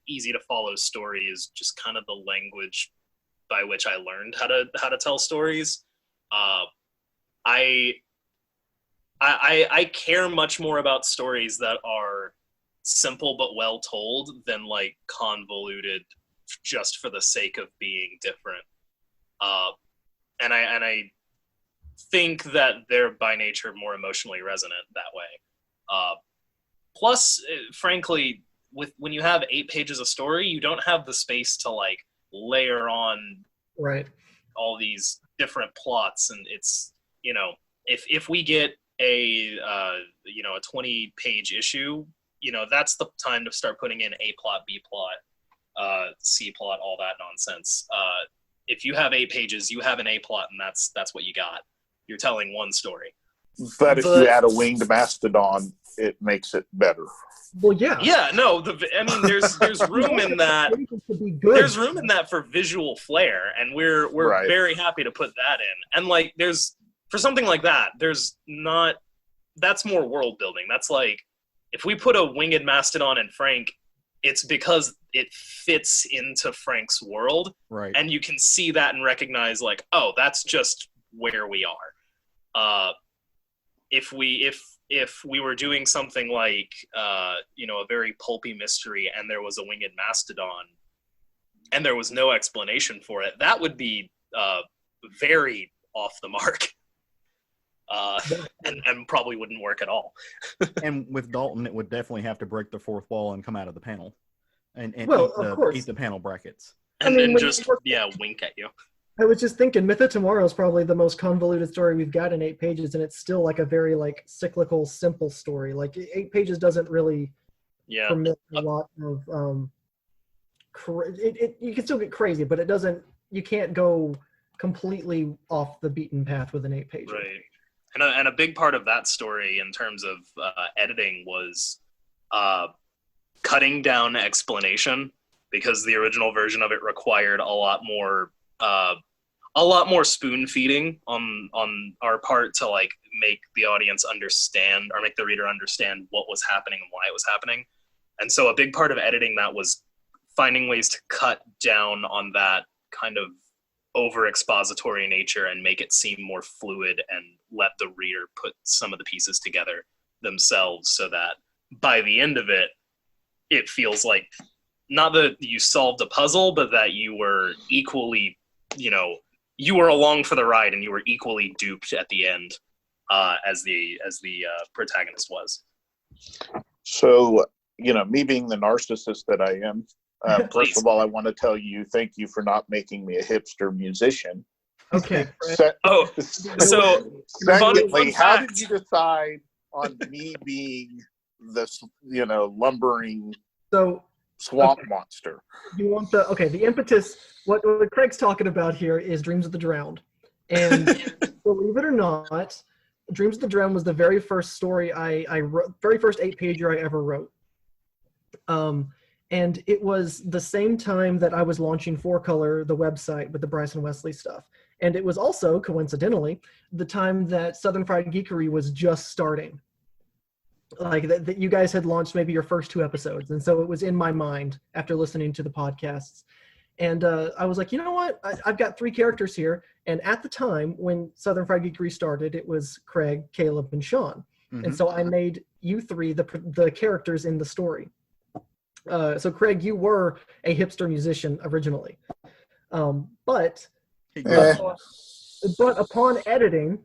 easy to follow story is just kind of the language by which I learned how to tell stories. I care much more about stories that are simple but well told than like convoluted just for the sake of being different. And I think that they're by nature more emotionally resonant that way. Plus, frankly, when you have 8 pages of story, you don't have the space to like layer on all these different plots, and it's, if we get a 20-page issue, that's the time to start putting in A plot, B plot, C plot, all that nonsense. If you have 8 pages, you have an A plot, and that's what you got. You're telling one story. But if you add a winged mastodon, it makes it better. Well, yeah. Yeah, no, there's room in that. There's room in that for visual flair, and we're Right. very happy to put that in. And like, for something like that, that's more world building. That's like, if we put a winged mastodon in Frank, it's because it fits into Frank's world, Right. and you can see that and recognize like, oh, that's just where we are. If we were doing something like a very pulpy mystery, and there was a winged mastodon and there was no explanation for it, that would be very off the mark. And probably wouldn't work at all. And with Dalton, it would definitely have to break the fourth wall and come out of the panel, and eat the panel brackets. And then just wink at you. I was just thinking, Myth of Tomorrow is probably the most convoluted story we've got in 8 pages, and it's still like a very like cyclical, simple story. Like 8 pages doesn't really permit a lot of you can still get crazy, but it doesn't. You can't go completely off the beaten path with an 8 page. Right. And a big part of that story in terms of editing was cutting down explanation, because the original version of it required a lot more spoon feeding on our part to like make the audience understand, or make the reader understand what was happening and why it was happening. And so a big part of editing that was finding ways to cut down on that kind of over expository nature and make it seem more fluid, and let the reader put some of the pieces together themselves, so that by the end of it, it feels like not that you solved a puzzle, but that you were equally, you were along for the ride, and you were equally duped at the end, as the protagonist was. So, me being the narcissist that I am, first of all, I want to tell you, thank you for not making me a hipster musician. Okay. Secondly, how did you decide on me being this, lumbering swamp monster? You want the impetus? What Craig's talking about here is Dreams of the Drowned, and believe it or not, Dreams of the Drowned was the very first story I wrote, very first 8 pager I ever wrote. And it was the same time that I was launching 4Color, the website with the Bryson Wesley stuff. And it was also, coincidentally, the time that Southern Fried Geekery was just starting. Like that you guys had launched maybe your first 2 episodes. And so it was in my mind after listening to the podcasts. And I was like, you know what? I've got 3 characters here. And at the time when Southern Fried Geekery started, it was Craig, Caleb, and Sean. Mm-hmm. And so I made you 3 the characters in the story. So Craig, you were a hipster musician originally. But upon editing,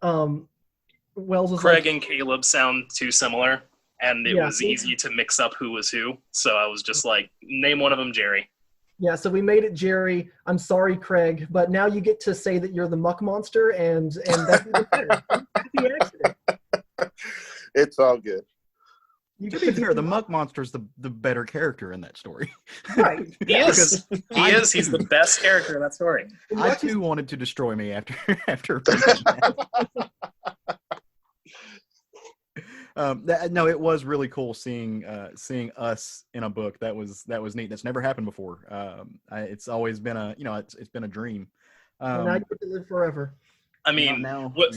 Wells was Craig like, and Caleb sound too similar, and it was easy to mix up who was who. So I was just like, name one of them Jerry. Yeah, so we made it Jerry. I'm sorry, Craig, but now you get to say that you're the muck monster, and that's even better. Happy accident. It's all good. To be fair, the Muck Monster's the better character in that story. Right. He is. He's the best character in that story. I too wanted to destroy me after reading that. No, it was really cool seeing us in a book. That was neat. That's never happened before. It's always been it's been a dream. And now you get to live forever. I mean,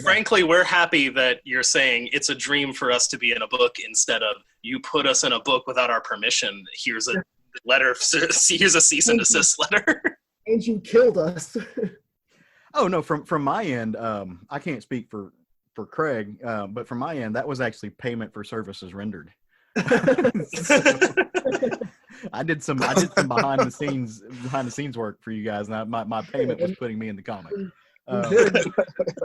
frankly, we're happy that you're saying it's a dream for us to be in a book instead of you put us in a book without our permission. Here's a letter. Here's a cease and desist letter. And you killed us. Oh no, from my end, I can't speak for Craig, but from my end, that was actually payment for services rendered. I did some behind the scenes work for you guys, and my payment was putting me in the comic.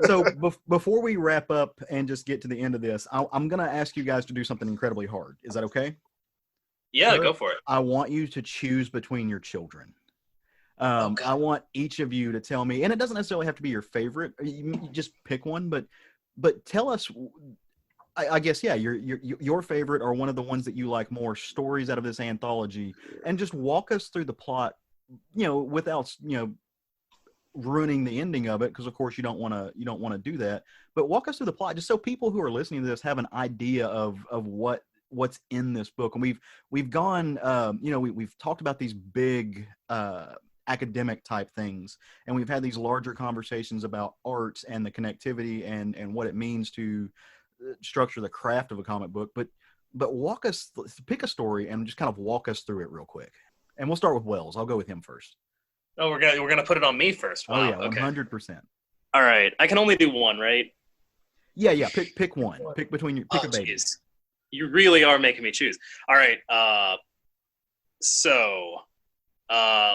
So before we wrap up and just get to the end of this, I'm going to ask you guys to do something incredibly hard. Is that okay? Yeah, go for it. I want you to choose between your children. Okay. I want each of you to tell me, and it doesn't necessarily have to be your favorite. You just pick one, but tell us. I guess your favorite or one of the ones that you like more, stories out of this anthology, and just walk us through the plot. Without ruining the ending of it, because of course you don't want to do that, but walk us through the plot just so people who are listening to this have an idea of what's in this book. And we've gone we've talked about these big academic type things, and we've had these larger conversations about art and the connectivity and what it means to structure the craft of a comic book, but pick a story and just kind of walk us through it real quick. And we'll start with Wells. I'll go with him first. Oh, we're gonna put it on me first. Wow, oh yeah, okay. 100%. All right, I can only do one, right? Yeah. Pick one. Pick a baby. Geez. You really are making me choose. All right.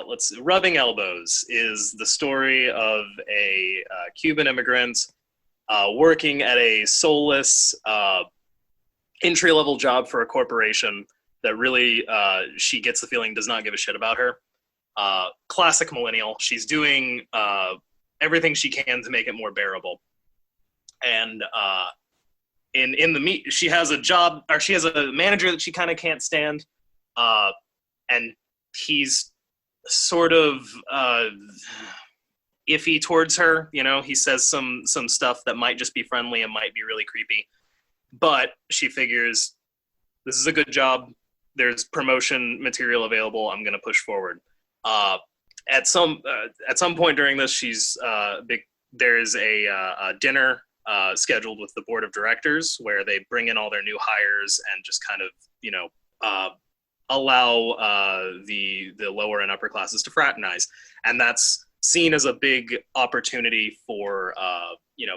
Let's see. Rubbing Elbows is the story of a Cuban immigrant working at a soulless entry-level job for a corporation that really she gets the feeling does not give a shit about her. Classic millennial. She's doing everything she can to make it more bearable. And she has a job, or she has a manager that she kind of can't stand. And he's sort of iffy towards her. He says some stuff that might just be friendly and might be really creepy. But she figures, this is a good job. There's promotion material available. I'm going to push forward. At some point during this, there's a dinner scheduled with the board of directors where they bring in all their new hires and just kind of allow the lower and upper classes to fraternize, and that's seen as a big opportunity for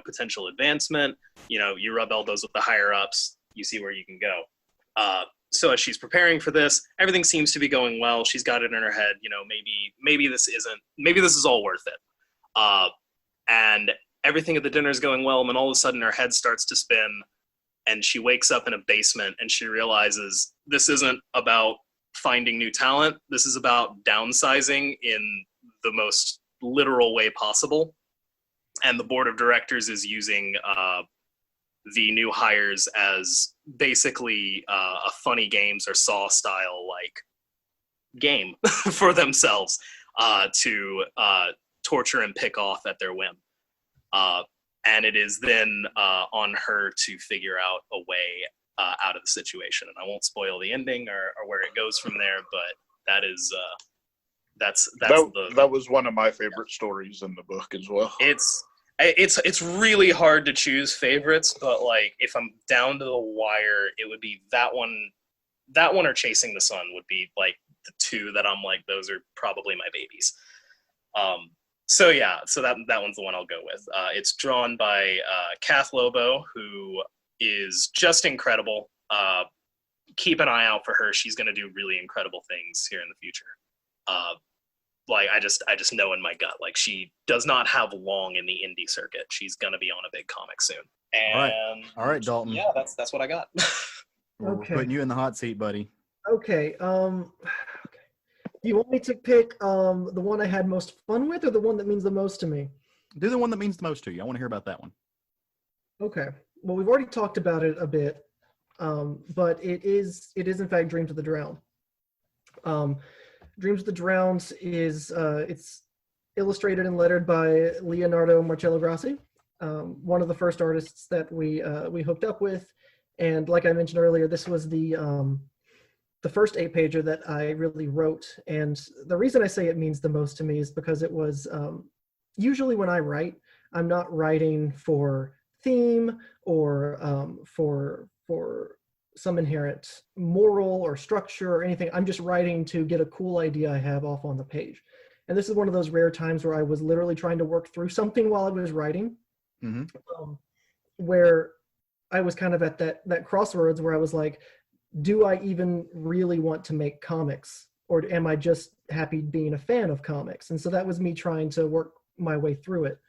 potential advancement. You rub elbows with the higher ups, you see where you can go. So as she's preparing for this, everything seems to be going well. She's got it in her head, maybe this is all worth it. And everything at the dinner is going well, and then all of a sudden her head starts to spin, and she wakes up in a basement, and she realizes this isn't about finding new talent. This is about downsizing in the most literal way possible. And the board of directors is using the new hires as basically a funny games or Saw style game for themselves to torture and pick off at their whim. And it is then on her to figure out a way out of the situation. And I won't spoil the ending or where it goes from there, but that is that was one of my favorite stories in the book as well. It's really hard to choose favorites, but like if I'm down to the wire, it would be that one or Chasing the Sun would be like the two that I'm like, those are probably my babies. So that one's the one I'll go with. It's drawn by Kath Lobo, who is just incredible. Keep an eye out for her. She's going to do really incredible things here in the future. Like I just know in my gut, like she does not have long in the indie circuit. She's going to be on a big comic soon. And all right, Dalton. Yeah, that's what I got. We're putting you in the hot seat, buddy. Okay. Do you want me to pick the one I had most fun with, or the one that means the most to me? Do the one that means the most to you. I want to hear about that one. Okay. Well, we've already talked about it a bit, but it is in fact Dreams of the Drowned. Dreams of the Drowned is it's illustrated and lettered by Leonardo Marcello Grassi, one of the first artists that we hooked up with, and like I mentioned earlier, this was the first 8-pager that I really wrote. And the reason I say it means the most to me is because it was usually when I write, I'm not writing for theme or for some inherent moral or structure or anything. I'm just writing to get a cool idea I have off on the page. And this is one of those rare times where I was literally trying to work through something while I was writing, where I was kind of at that crossroads where I was like, do I even really want to make comics, or am I just happy being a fan of comics? And so that was me trying to work my way through it.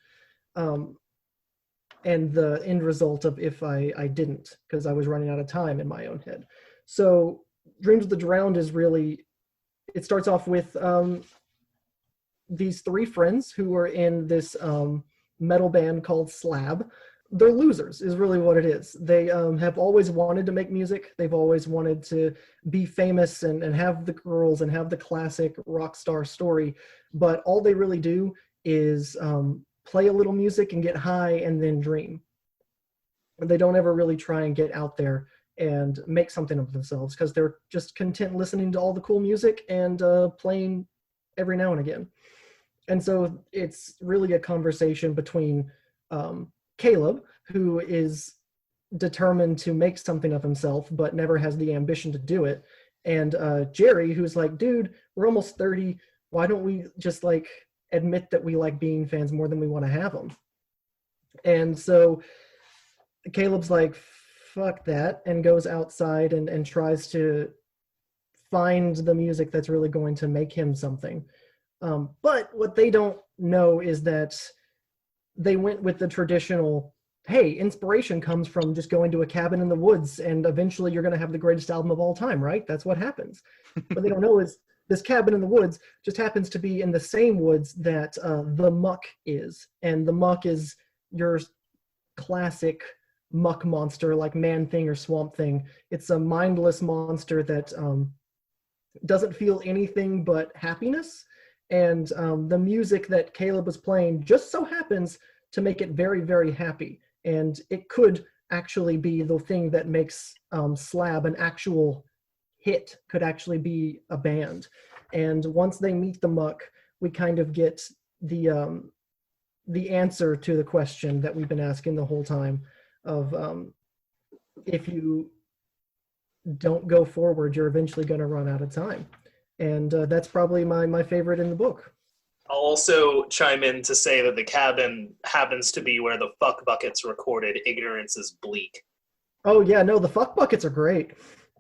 And the end result of if I didn't, because I was running out of time in my own head. So Dreams of the Drowned is really, it starts off with these 3 friends who are in this metal band called Slab. They're losers is really what it is. They have always wanted to make music. They've always wanted to be famous and have the girls and have the classic rock star story. But all they really do is play a little music and get high and then dream. They don't ever really try and get out there and make something of themselves because they're just content listening to all the cool music and playing every now and again. And so it's really a conversation between Caleb, who is determined to make something of himself but never has the ambition to do it, and Jerry, who's like, dude, we're almost 30. Why don't we just like admit that we like being fans more than we want to have them? And so Caleb's like, fuck that, and goes outside and tries to find the music that's really going to make him something. But what they don't know is that they went with the traditional, hey, inspiration comes from just going to a cabin in the woods and eventually you're going to have the greatest album of all time, right? That's what happens. What they don't know is this cabin in the woods just happens to be in the same woods that the muck is. And the muck is your classic muck monster like Man-Thing or Swamp Thing. It's a mindless monster that doesn't feel anything but happiness. And the music that Caleb was playing just so happens to make it very, very happy. And it could actually be the thing that makes Slab an actual hit, could actually be a band. And once they meet the muck, we kind of get the answer to the question that we've been asking the whole time of if you don't go forward, you're eventually going to run out of time. And that's probably my favorite in the book. I'll also chime in to say that the cabin happens to be where the Fuck Buckets recorded Ignorance is Bleak. Oh, yeah, no, the Fuck Buckets are great.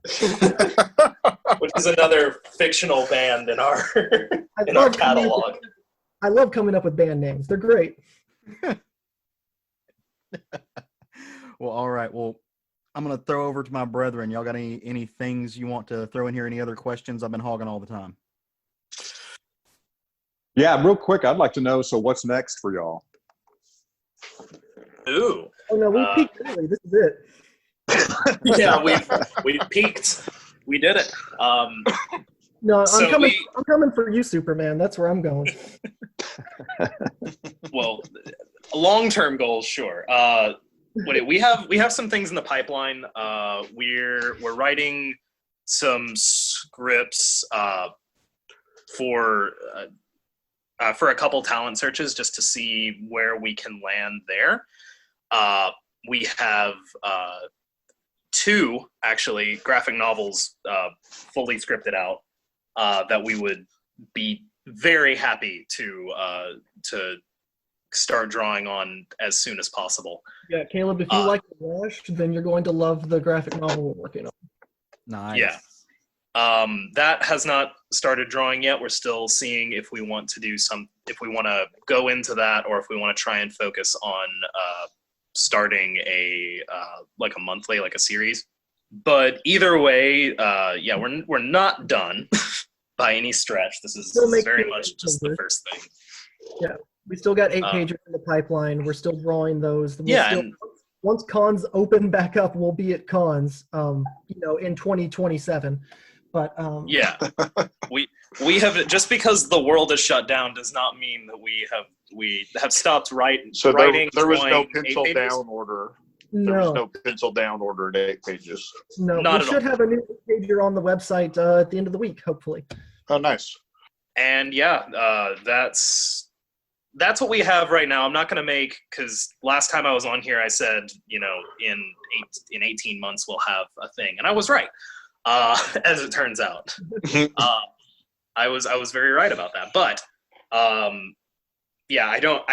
Which is another fictional band in our catalog. I love coming up with band names. They're great. Well, all right. Well, I'm going to throw over to my brethren. Y'all got any things you want to throw in here? Any other questions? I've been hogging all the time. Yeah, real quick, I'd like to know, so what's next for y'all? Ooh. Oh, no, we peaked early. This is it. Yeah, we peaked. We did it. No, I'm coming for you, Superman. That's where I'm going. Well, long-term goals, sure. we have some things in the pipeline. We're writing some scripts for a couple talent searches just to see where we can land there. We have 2 actually graphic novels fully scripted out that we would be very happy to start drawing on as soon as possible. Yeah, Caleb, if you like The Rush, then you're going to love the graphic novel we're working on. Nice. Yeah. That has not started drawing yet. We're still seeing if we want to if we want to go into that, or if we want to try and focus on starting a monthly, like a series. But either way, we're not done by any stretch. This is very much just the first thing. Yeah, we still got 8 pages in the pipeline. We're still drawing those. Once cons open back up, we'll be at cons, in 2027. But we have, just because the world is shut down does not mean that we have stopped writing. So there was no pencil down order. No. There was no pencil down order at 8 pages. No, Not we at should have a new pager on the website at the end of the week, hopefully. Oh, nice. And that's what we have right now. I'm not going to make, because last time I was on here, I said, in 18 months we'll have a thing, and I was right. As it turns out, I was very right about that. But I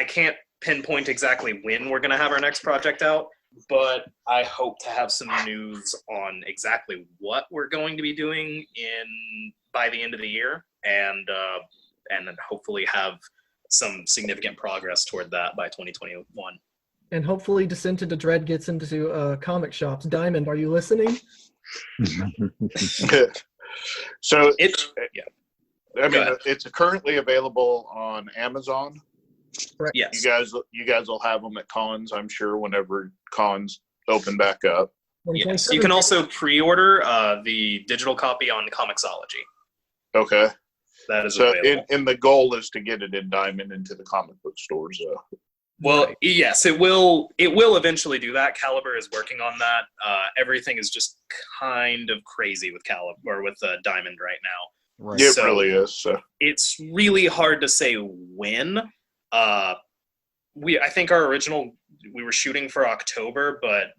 can't pinpoint exactly when we're going to have our next project out, but I hope to have some news on exactly what we're going to be doing by the end of the year, and then hopefully have some significant progress toward that by 2021. And hopefully Descent into Dread gets into comic shops. Diamond, are you listening? So it's it's currently available on Amazon. Correct. Yes. You guys will have them at cons, I'm sure, whenever cons open back up. Yes. You can also pre-order the digital copy on Comixology. Okay. That is so available. And the goal is to get it in Diamond into the comic book stores. Well, yes, it will eventually do that. Caliber is working on that. Everything is just kind of crazy with Diamond right now. Right. It really is. So. It's really hard to say when. I think our original, we were shooting for October, but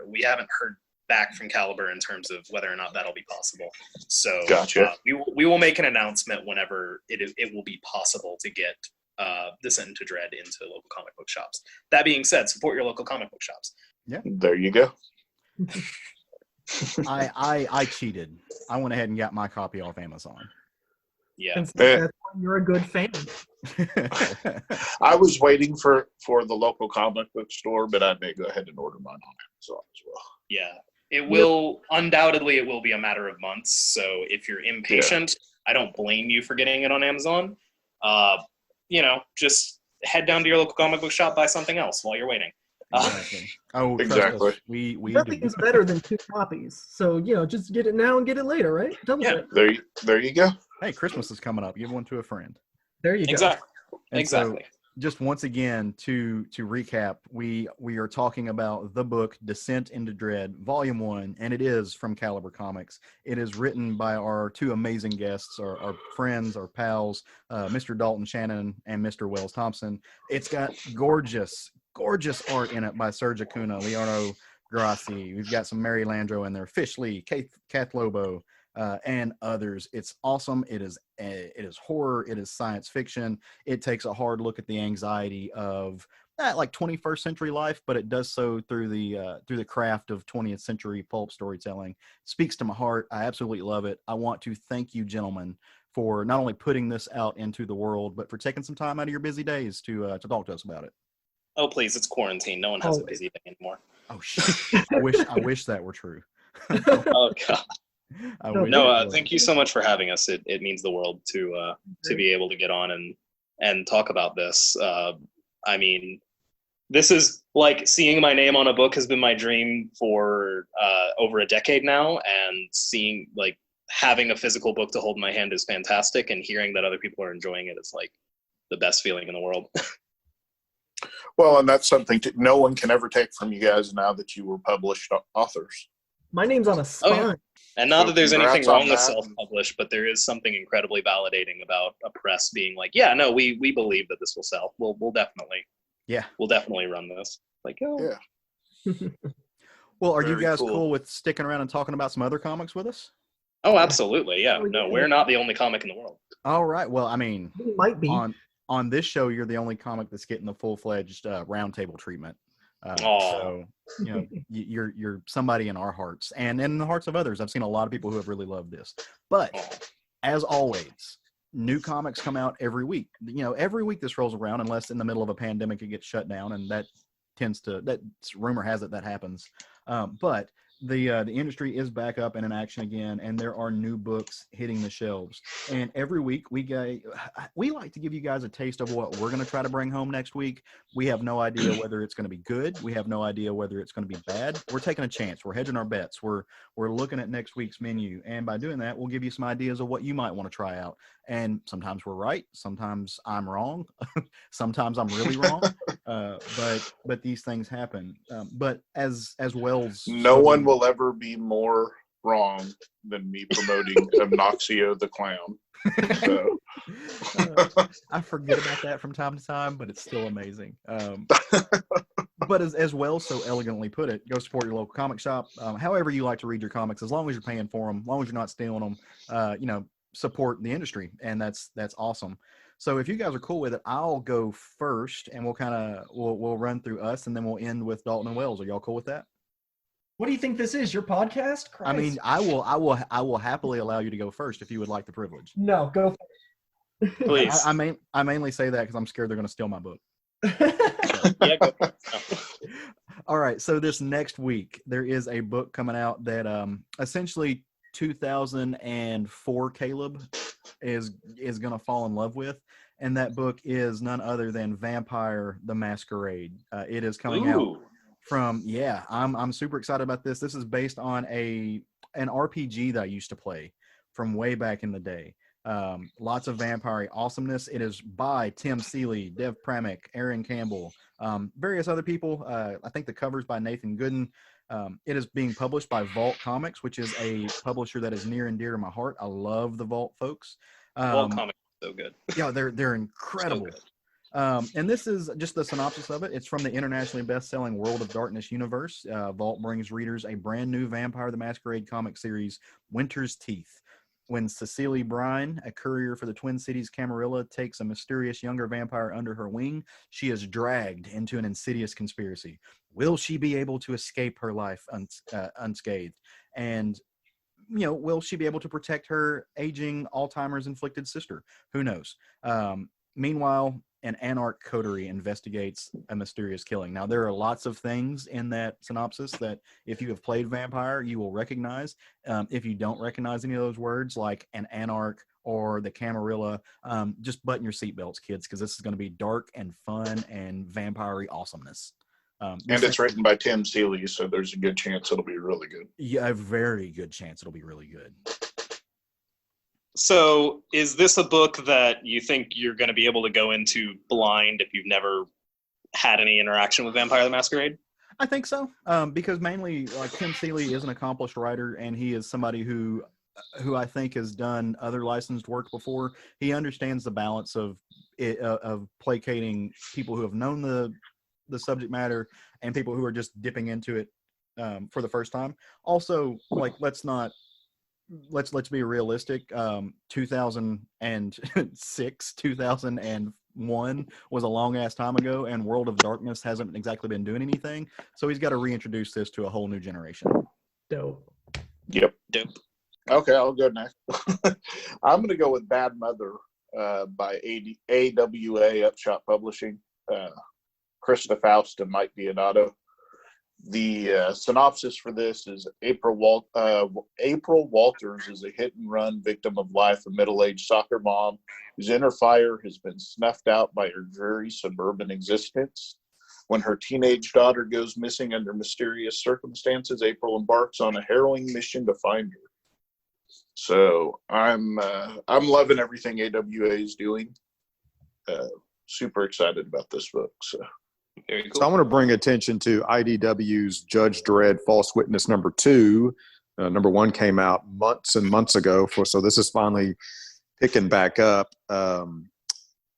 we haven't heard back from Caliber in terms of whether or not that'll be possible. So gotcha. We will make an announcement whenever it will be possible to get Descent into Dread into local comic book shops. That being said, support your local comic book shops. Yeah, there you go. I cheated. I went ahead and got my copy off Amazon. Yeah, that's why you're a good fan. I was waiting for the local comic book store, but I may go ahead and order mine on Amazon as well. Yeah, it will undoubtedly. It will be a matter of months. So if you're impatient, I don't blame you for getting it on Amazon. Just head down to your local comic book shop, buy something else while you're waiting. Exactly. Oh, exactly. We nothing's better than 2 copies. So just get it now and get it later, right? Double check. There you go. Hey, Christmas is coming up. Give one to a friend. There you go. Exactly. So, just once again to recap, we are talking about the book Descent into Dread, Volume 1, and it is from Caliber Comics. It is written by our 2 amazing guests, our friends, our pals, Mr. Dalton Shannon and Mr. Wells Thompson. It's got gorgeous art in it by Serge Acuna, Leonardo Grassi. We've got some Mary Landro in there, Fish Lee, Kath Lobo, and others. It's awesome. It is horror. It is science fiction. It takes a hard look at the anxiety of like 21st century life, but it does so through the craft of 20th century pulp storytelling. It speaks to my heart. I absolutely love it. I want to thank you, gentlemen, for not only putting this out into the world, but for taking some time out of your busy days to talk to us about it. Oh, please, it's quarantine. No one has a busy day anymore. Oh shit! I wish that were true. Oh god. Thank you so much for having us. It means the world to be able to get on and talk about this. I mean, this is like seeing my name on a book has been my dream for over a decade now, and having a physical book to hold in my hand is fantastic, and hearing that other people are enjoying it is like the best feeling in the world. Well, and that's something no one can ever take from you guys now that you were published authors. My name's on a spine. Oh, yeah. And not So that there's congrats anything wrong on with that. self-publish, but there is something incredibly validating about a press being like, yeah, no, we believe that this will sell. We'll definitely run this. Like, oh. Yeah. Well, are you Very guys cool. cool with sticking around and talking about some other comics with us? Oh, absolutely. Yeah. Oh, No, yeah. we're not the only comic in the world. All right. Well, I mean, It might be. on this show, you're the only comic that's getting the full-fledged roundtable treatment. Aw. So, you know, you're somebody in our hearts and in the hearts of others. I've seen a lot of people who have really loved this. But as always, new comics come out every week. You know, every week this rolls around, unless in the middle of a pandemic it gets shut down, and that rumor has it that happens. But the industry is back up and in action again, and there are new books hitting the shelves. And every week we like to give you guys a taste of what we're going to try to bring home next week. We have no idea whether it's going to be good. We have no idea whether it's going to be bad. We're taking a chance. We're hedging our bets. We're looking at next week's menu, and by doing that, we'll give you some ideas of what you might want to try out. And sometimes we're right. Sometimes I'm wrong. Sometimes I'm really wrong. But these things happen. But as Wells, No one will ever be more wrong than me promoting Obnoxio the Clown. So. I forget about that from time to time, but it's still amazing. But as Wells so elegantly put it, go support your local comic shop. However you like to read your comics, as long as you're paying for them, as long as you're not stealing them, you know, support the industry, and that's awesome. So if you guys are cool with it, I'll go first, and we'll run through us, and then we'll end with Dalton and Wells. Are y'all cool with that? What do you think this is? Your podcast? Christ. I mean, I will happily allow you to go first if you would like the privilege. No, go. Please. I mainly say that because I'm scared they're going to steal my book. Yeah, go for it. All right. So this next week there is a book coming out that essentially 2004 Caleb is going to fall in love with, and that book is none other than Vampire the Masquerade. It is coming out from I'm super excited about this. This is based on an RPG that I used to play from way back in the day. Lots of vampire awesomeness. It is by Tim Seeley, Dev Pramick, Aaron Campbell, various other people. I think the cover's by Nathan Gooden. It is being published by Vault Comics, which is a publisher that is near and dear to my heart. I love the Vault folks. Vault Comics is so good. Yeah, they're incredible. So and this is just the synopsis of it. It's from the internationally best-selling World of Darkness universe. Vault brings readers a brand new Vampire the Masquerade comic series, Winter's Teeth. When Cecily Brine, a courier for the Twin Cities Camarilla, takes a mysterious younger vampire under her wing, she is dragged into an insidious conspiracy. Will she be able to escape her life unscathed? And, you know, will she be able to protect her aging Alzheimer's inflicted sister? Who knows? Meanwhile, an anarch coterie investigates a mysterious killing. Now, there are lots of things in that synopsis that if you have played Vampire, you will recognize. If you don't recognize any of those words, like an anarch or the Camarilla, just button your seatbelts, kids, because this is going to be dark and fun and vampire-y awesomeness. And it's written by Tim Seeley, so there's a good chance it'll be really good. Yeah, a very good chance it'll be really good. So is this a book that you think you're going to be able to go into blind if you've never had any interaction with Vampire the Masquerade? I think so, because mainly, like, Tim Seeley is an accomplished writer, and he is somebody who I think has done other licensed work before. He understands the balance of placating people who have known the subject matter and people who are just dipping into it for the first time. Also, like, let's be realistic. 2006, 2001 was a long ass time ago, and World of Darkness hasn't exactly been doing anything. So he's got to reintroduce this to a whole new generation. Dope. Yep. Dope. Okay, I'll go next. I'm going to go with Bad Mother by AWA Upshot Publishing. Krista Faust and Mike Diodato. The synopsis for this is April Walters is a hit-and-run victim of life, a middle-aged soccer mom whose inner fire has been snuffed out by her dreary suburban existence. When her teenage daughter goes missing under mysterious circumstances, April embarks on a harrowing mission to find her. So I'm loving everything AWA is doing. Super excited about this book. So Very cool. So I want to bring attention to IDW's Judge Dredd False Witness number 2. Number 1 came out months and months ago. So this is finally picking back up.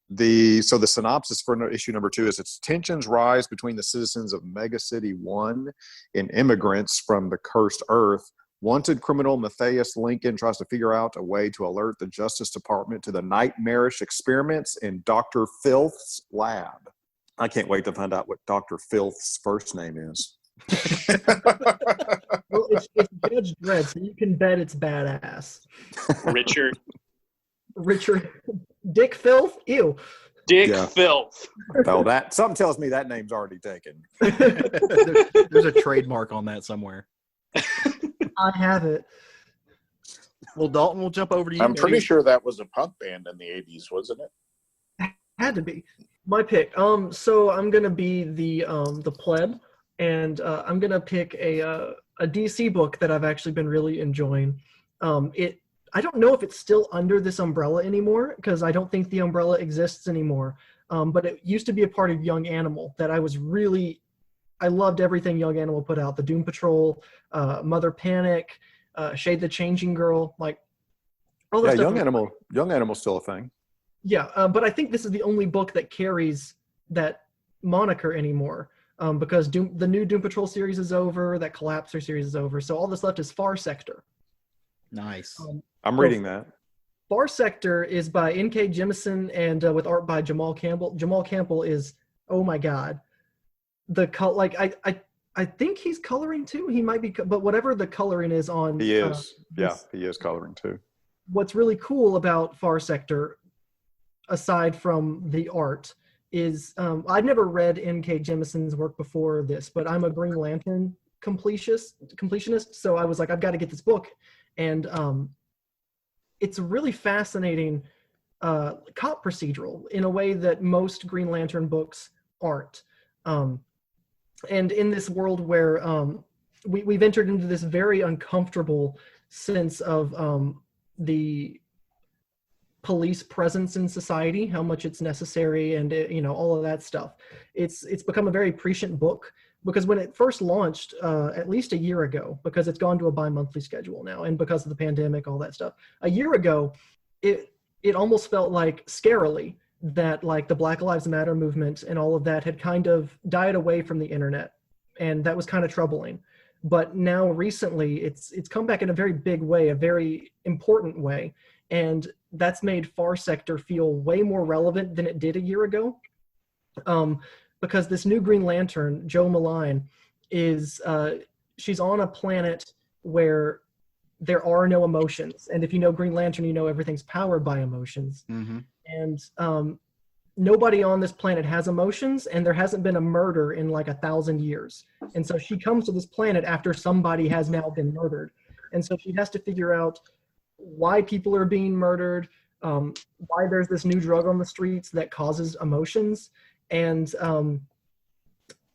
The synopsis for issue number 2 is its tensions rise between the citizens of Mega City 1 and immigrants from the cursed Earth. Wanted criminal Matthias Lincoln tries to figure out a way to alert the Justice Department to the nightmarish experiments in Dr. Filth's lab. I can't wait to find out what Dr. Filth's first name is. Well, it's Judge Dredd, so you can bet it's badass. Richard Dick Filth? Ew. Dick Yeah. Filth. Oh, that something tells me that name's already taken. There's a trademark on that somewhere. I have it. Well, Dalton, we'll jump over to you. I'm pretty sure that was a punk band in the 80s, wasn't it? Had to be. My pick. So I'm gonna be the pleb, and I'm gonna pick a DC book that I've actually been really enjoying. I don't know if it's still under this umbrella anymore, because I don't think the umbrella exists anymore. But it used to be a part of Young Animal that I loved everything Young Animal put out. The Doom Patrol, Mother Panic, Shade the Changing Girl, like all that stuff. Young Animal's still a thing. Yeah, but I think this is the only book that carries that moniker anymore, because the new Doom Patrol series is over, that Collapser series is over, so all that's left is Far Sector. Nice. I'm reading that. Far Sector is by N.K. Jemisin and with art by Jamal Campbell. Jamal Campbell is, oh my god, I think he's coloring too. He might be, but whatever the coloring is on. He is. He is coloring too. What's really cool about Far Sector, aside from the art, is I've never read N.K. Jemisin's work before this, but I'm a Green Lantern completionist, so I was like, I've got to get this book. And it's a really fascinating cop procedural in a way that most Green Lantern books aren't. And in this world where we've entered into this very uncomfortable sense of the police presence in society, how much it's necessary, and all of that stuff. It's become a very prescient book, because when it first launched at least a year ago, because it's gone to a bi-monthly schedule now, and because of the pandemic, all that stuff, a year ago, it almost felt like scarily that like the Black Lives Matter movement and all of that had kind of died away from the internet, and that was kind of troubling. But now recently it's come back in a very big way, a very important way, and that's made Far Sector feel way more relevant than it did a year ago. Because this new Green Lantern, Jo Malign, is she's on a planet where there are no emotions. And if you know Green Lantern, you know everything's powered by emotions. Mm-hmm. And nobody on this planet has emotions, and there hasn't been a murder in like 1,000 years. And so she comes to this planet after somebody has now been murdered. And so she has to figure out why people are being murdered, why there's this new drug on the streets that causes emotions, and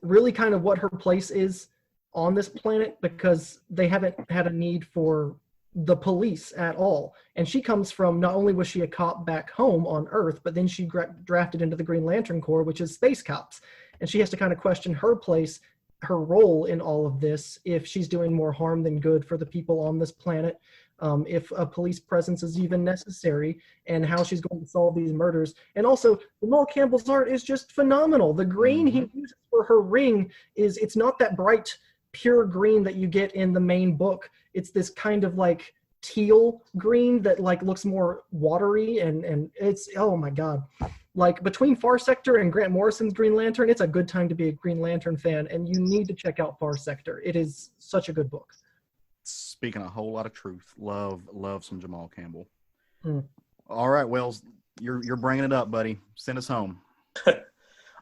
really kind of what her place is on this planet, because they haven't had a need for the police at all. And she comes from, not only was she a cop back home on Earth, but then she drafted into the Green Lantern Corps, which is space cops. And she has to kind of question her place, her role in all of this, if she's doing more harm than good for the people on this planet, if a police presence is even necessary, and how she's going to solve these murders. And also, Jamal Campbell's art is just phenomenal. The green he uses for her ring it's not that bright, pure green that you get in the main book. It's this kind of like teal green that like looks more watery, and it's, oh my god. Like between Far Sector and Grant Morrison's Green Lantern, it's a good time to be a Green Lantern fan, and you need to check out Far Sector. It is such a good book. Speaking a whole lot of truth. Love some Jamal Campbell. Hmm. All right, Wells, you're bringing it up, buddy. Send us home.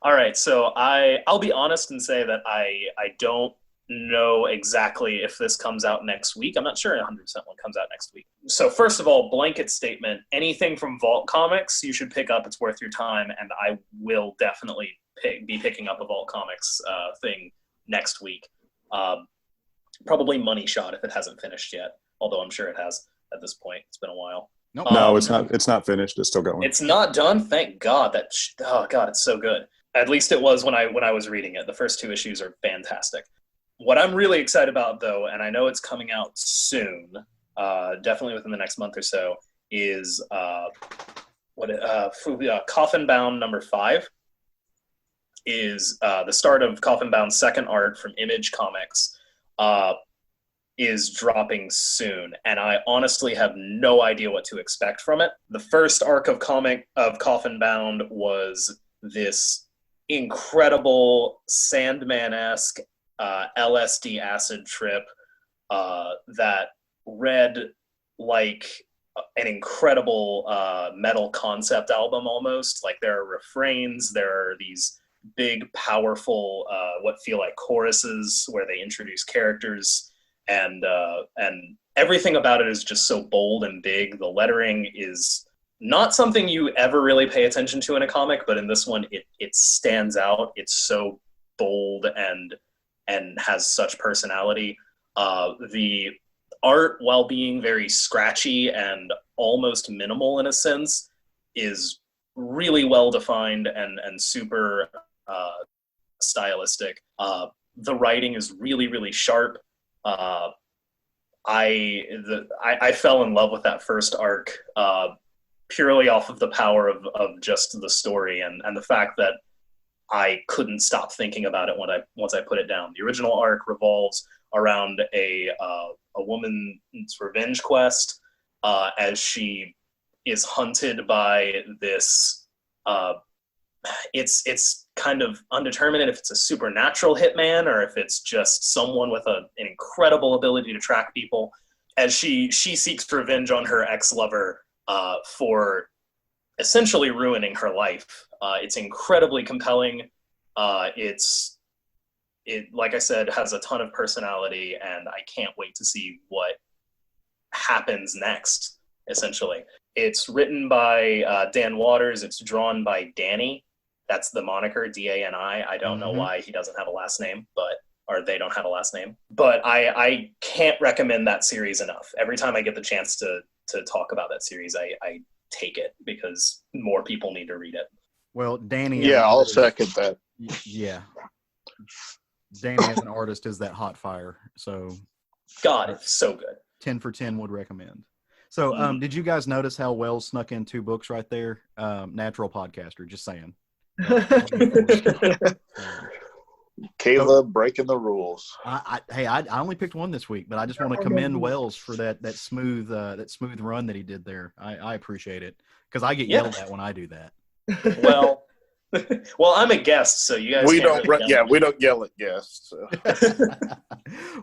All right, so I'll be honest and say that I don't know exactly if this comes out next week. I'm not sure 100% when it comes out next week. So first of all, blanket statement, anything from Vault Comics you should pick up. It's worth your time, and I will definitely be picking up a Vault Comics thing next week. Probably Money Shot if it hasn't finished yet, although I'm sure it has at this point. It's been a while. Nope. No, it's not. It's not finished. It's still going. It's not done. Thank God. Oh God, it's so good. At least it was when I was reading it. The first 2 issues are fantastic. What I'm really excited about, though, and I know it's coming out soon, definitely within the next month or so, is Coffin Bound number 5 is the start of Coffin Bound's second arc from Image Comics. Is dropping soon, and I honestly have no idea what to expect from it. The first arc of Coffin Bound was this incredible Sandman-esque LSD acid trip that read like an incredible metal concept album almost. Like, there are refrains, there are these big, powerful, what feel like choruses where they introduce characters. And everything about it is just so bold and big. The lettering is not something you ever really pay attention to in a comic, but in this one, it stands out. It's so bold and has such personality. The art, while being very scratchy and almost minimal in a sense, is really well defined and super stylistic. The writing is really, really sharp. I fell in love with that first arc purely off of the power of just the story and the fact that I couldn't stop thinking about it once I put it down. The original arc revolves around a woman's revenge quest as she is hunted by this. It's kind of undetermined if it's a supernatural hitman or if it's just someone with an incredible ability to track people, as she seeks revenge on her ex-lover for essentially ruining her life. It's incredibly compelling. It, like I said, has a ton of personality, and I can't wait to see what happens next, essentially. It's written by Dan Waters. It's drawn by Danny. That's the moniker, Dani. I don't know why he doesn't have a last name, or they don't have a last name. But I can't recommend that series enough. Every time I get the chance to talk about that series, I take it because more people need to read it. Well, Danny. Yeah, I'll second that. Yeah. Danny as an artist is that hot fire. So God, it's so good. 10 for 10 would recommend. So did you guys notice how Wells snuck in 2 books right there? Natural podcaster, just saying. Caleb breaking the rules. I only picked 1 this week, but I just want to commend Wells for that smooth run that he did there. I appreciate it because I get yelled at when I do that. Well, I'm a guest, so you guys. We don't yell at guests. So.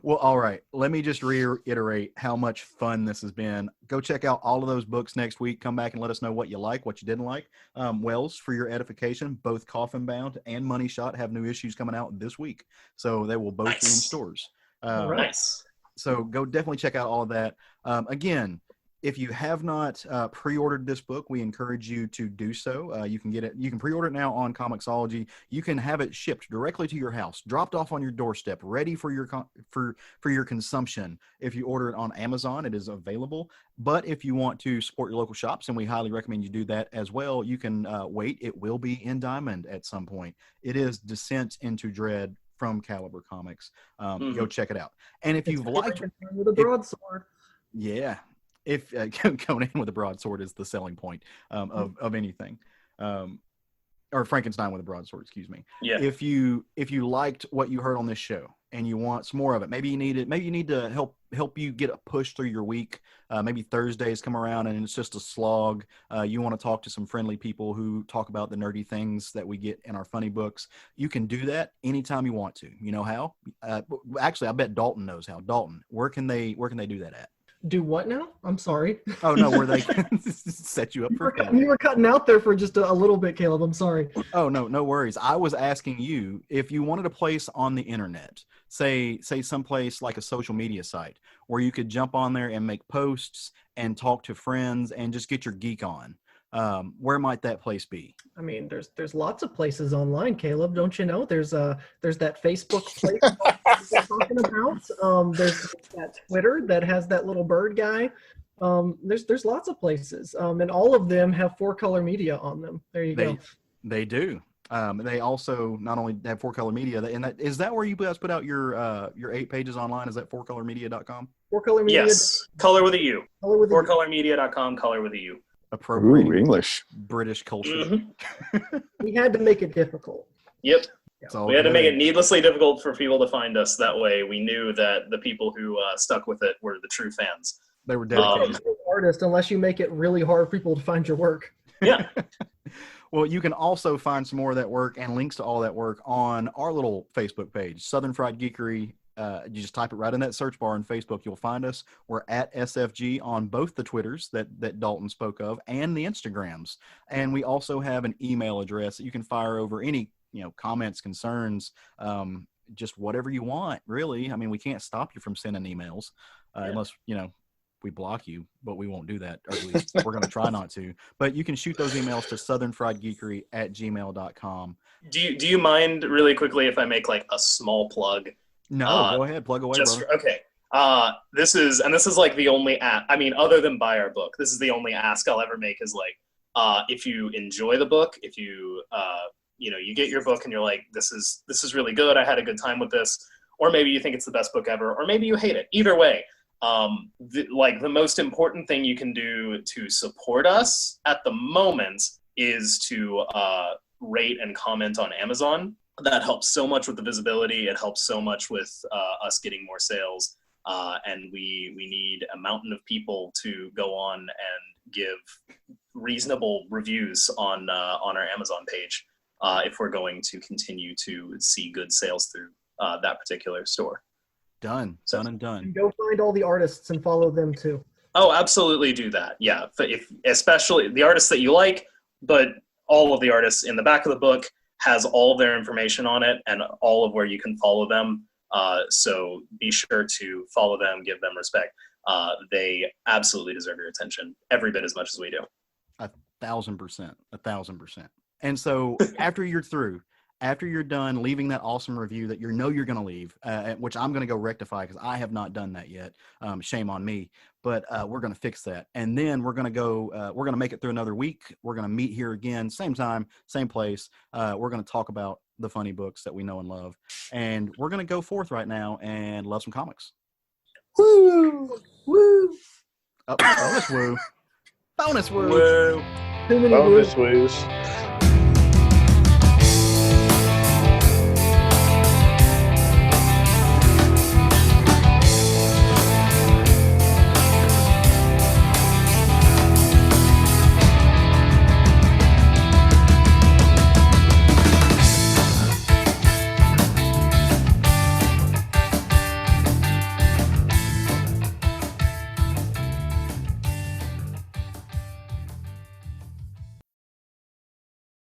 Well, all right. Let me just reiterate how much fun this has been. Go check out all of those books next week. Come back and let us know what you like, what you didn't like. Wells, for your edification, both Coffin Bound and Money Shot have new issues coming out this week, so they will both be in stores. Nice. So go definitely check out all of that. Again, if you have not pre-ordered this book, we encourage you to do so. You can get it. You can pre-order it now on Comixology. You can have it shipped directly to your house, dropped off on your doorstep, ready for your for your consumption. If you order it on Amazon, it is available. But if you want to support your local shops, and we highly recommend you do that as well, you can wait. It will be in Diamond at some point. It is Descent into Dread from Caliber Comics. Go check it out. And if you've liked with a broadsword, yeah. If going in with a broadsword is the selling point of anything, or Frankenstein with a broadsword, excuse me. Yeah. If you liked what you heard on this show and you want some more of it, maybe you need to help you get a push through your week. Maybe Thursdays come around and it's just a slog. You want to talk to some friendly people who talk about the nerdy things that we get in our funny books. You can do that anytime you want to. You know how? Actually, I bet Dalton knows how. Dalton, where can they do that at? do what now? I'm sorry. Oh, no, where they set you up for you were cutting out there for just a little bit, Caleb. I'm sorry. Oh, no worries. I was asking you if you wanted a place on the internet, say someplace like a social media site where you could jump on there and make posts and talk to friends and just get your geek on. Where might that place be? I mean, there's lots of places online, Caleb. Don't you know? There's that Facebook place we're talking about. There's that Twitter that has that little bird guy. There's lots of places, and all of them have 4-color media on them. There you go. They do. They also not only have 4Color Media, is that where you guys put out your 8 pages online? Is that 4colormedia.com? 4Color Media. Yes, color with a U. Color with a U. 4colormedia.com, color with a U. Appropriating Ooh, English. British culture. Mm-hmm. We had to make it difficult. Yep. It's all We had to good. make it needlessly difficult for people to find us. That way we knew that the people who stuck with it were the true fans. They were You can't dedicated. be an artist unless you make it really hard for people to find your work. Yeah. Well, you can also find some more of that work and links to all that work on our little Facebook page, Southern Fried Geekery. You just type it right in that search bar on Facebook. You'll find us. We're at SFG on both the Twitters that Dalton spoke of and the Instagrams. And we also have an email address that you can fire over any comments, concerns, just whatever you want, really. I mean, we can't stop you from sending emails unless, we block you, but we won't do that. Or at least we're going to try not to. But you can shoot those emails to southernfriedgeekery@gmail.com. Do you mind really quickly if I make like a small plug? No, go ahead. Plug away, brother. Okay. This is like the only other than buy our book, this is the only ask I'll ever make is like, if you enjoy the book, if you, you get your book and you're like, this is really good. I had a good time with this. Or maybe you think it's the best book ever, or maybe you hate it. Either way, the most important thing you can do to support us at the moment is to rate and comment on Amazon. That helps so much with the visibility. It helps so much with us getting more sales. And we need a mountain of people to go on and give reasonable reviews on our Amazon page if we're going to continue to see good sales through that particular store. Done and done. Go find all the artists and follow them too. Oh, absolutely do that. Yeah, if especially the artists that you like, but all of the artists in the back of the book has all of their information on it and all of where you can follow them. So be sure to follow them, give them respect. They absolutely deserve your attention every bit as much as we do. 1,000%. And so after you're through, after you're done leaving that awesome review that you're going to leave, which I'm going to go rectify because I have not done that yet. Shame on me, but we're going to fix that. And then we're going to go, we're going to make it through another week. We're going to meet here again, same time, same place. We're going to talk about the funny books that we know and love. And we're going to go forth right now and love some comics. Woo! Woo! Oh, bonus woo. Bonus woo. Woo. Too many Bonus woos. woos.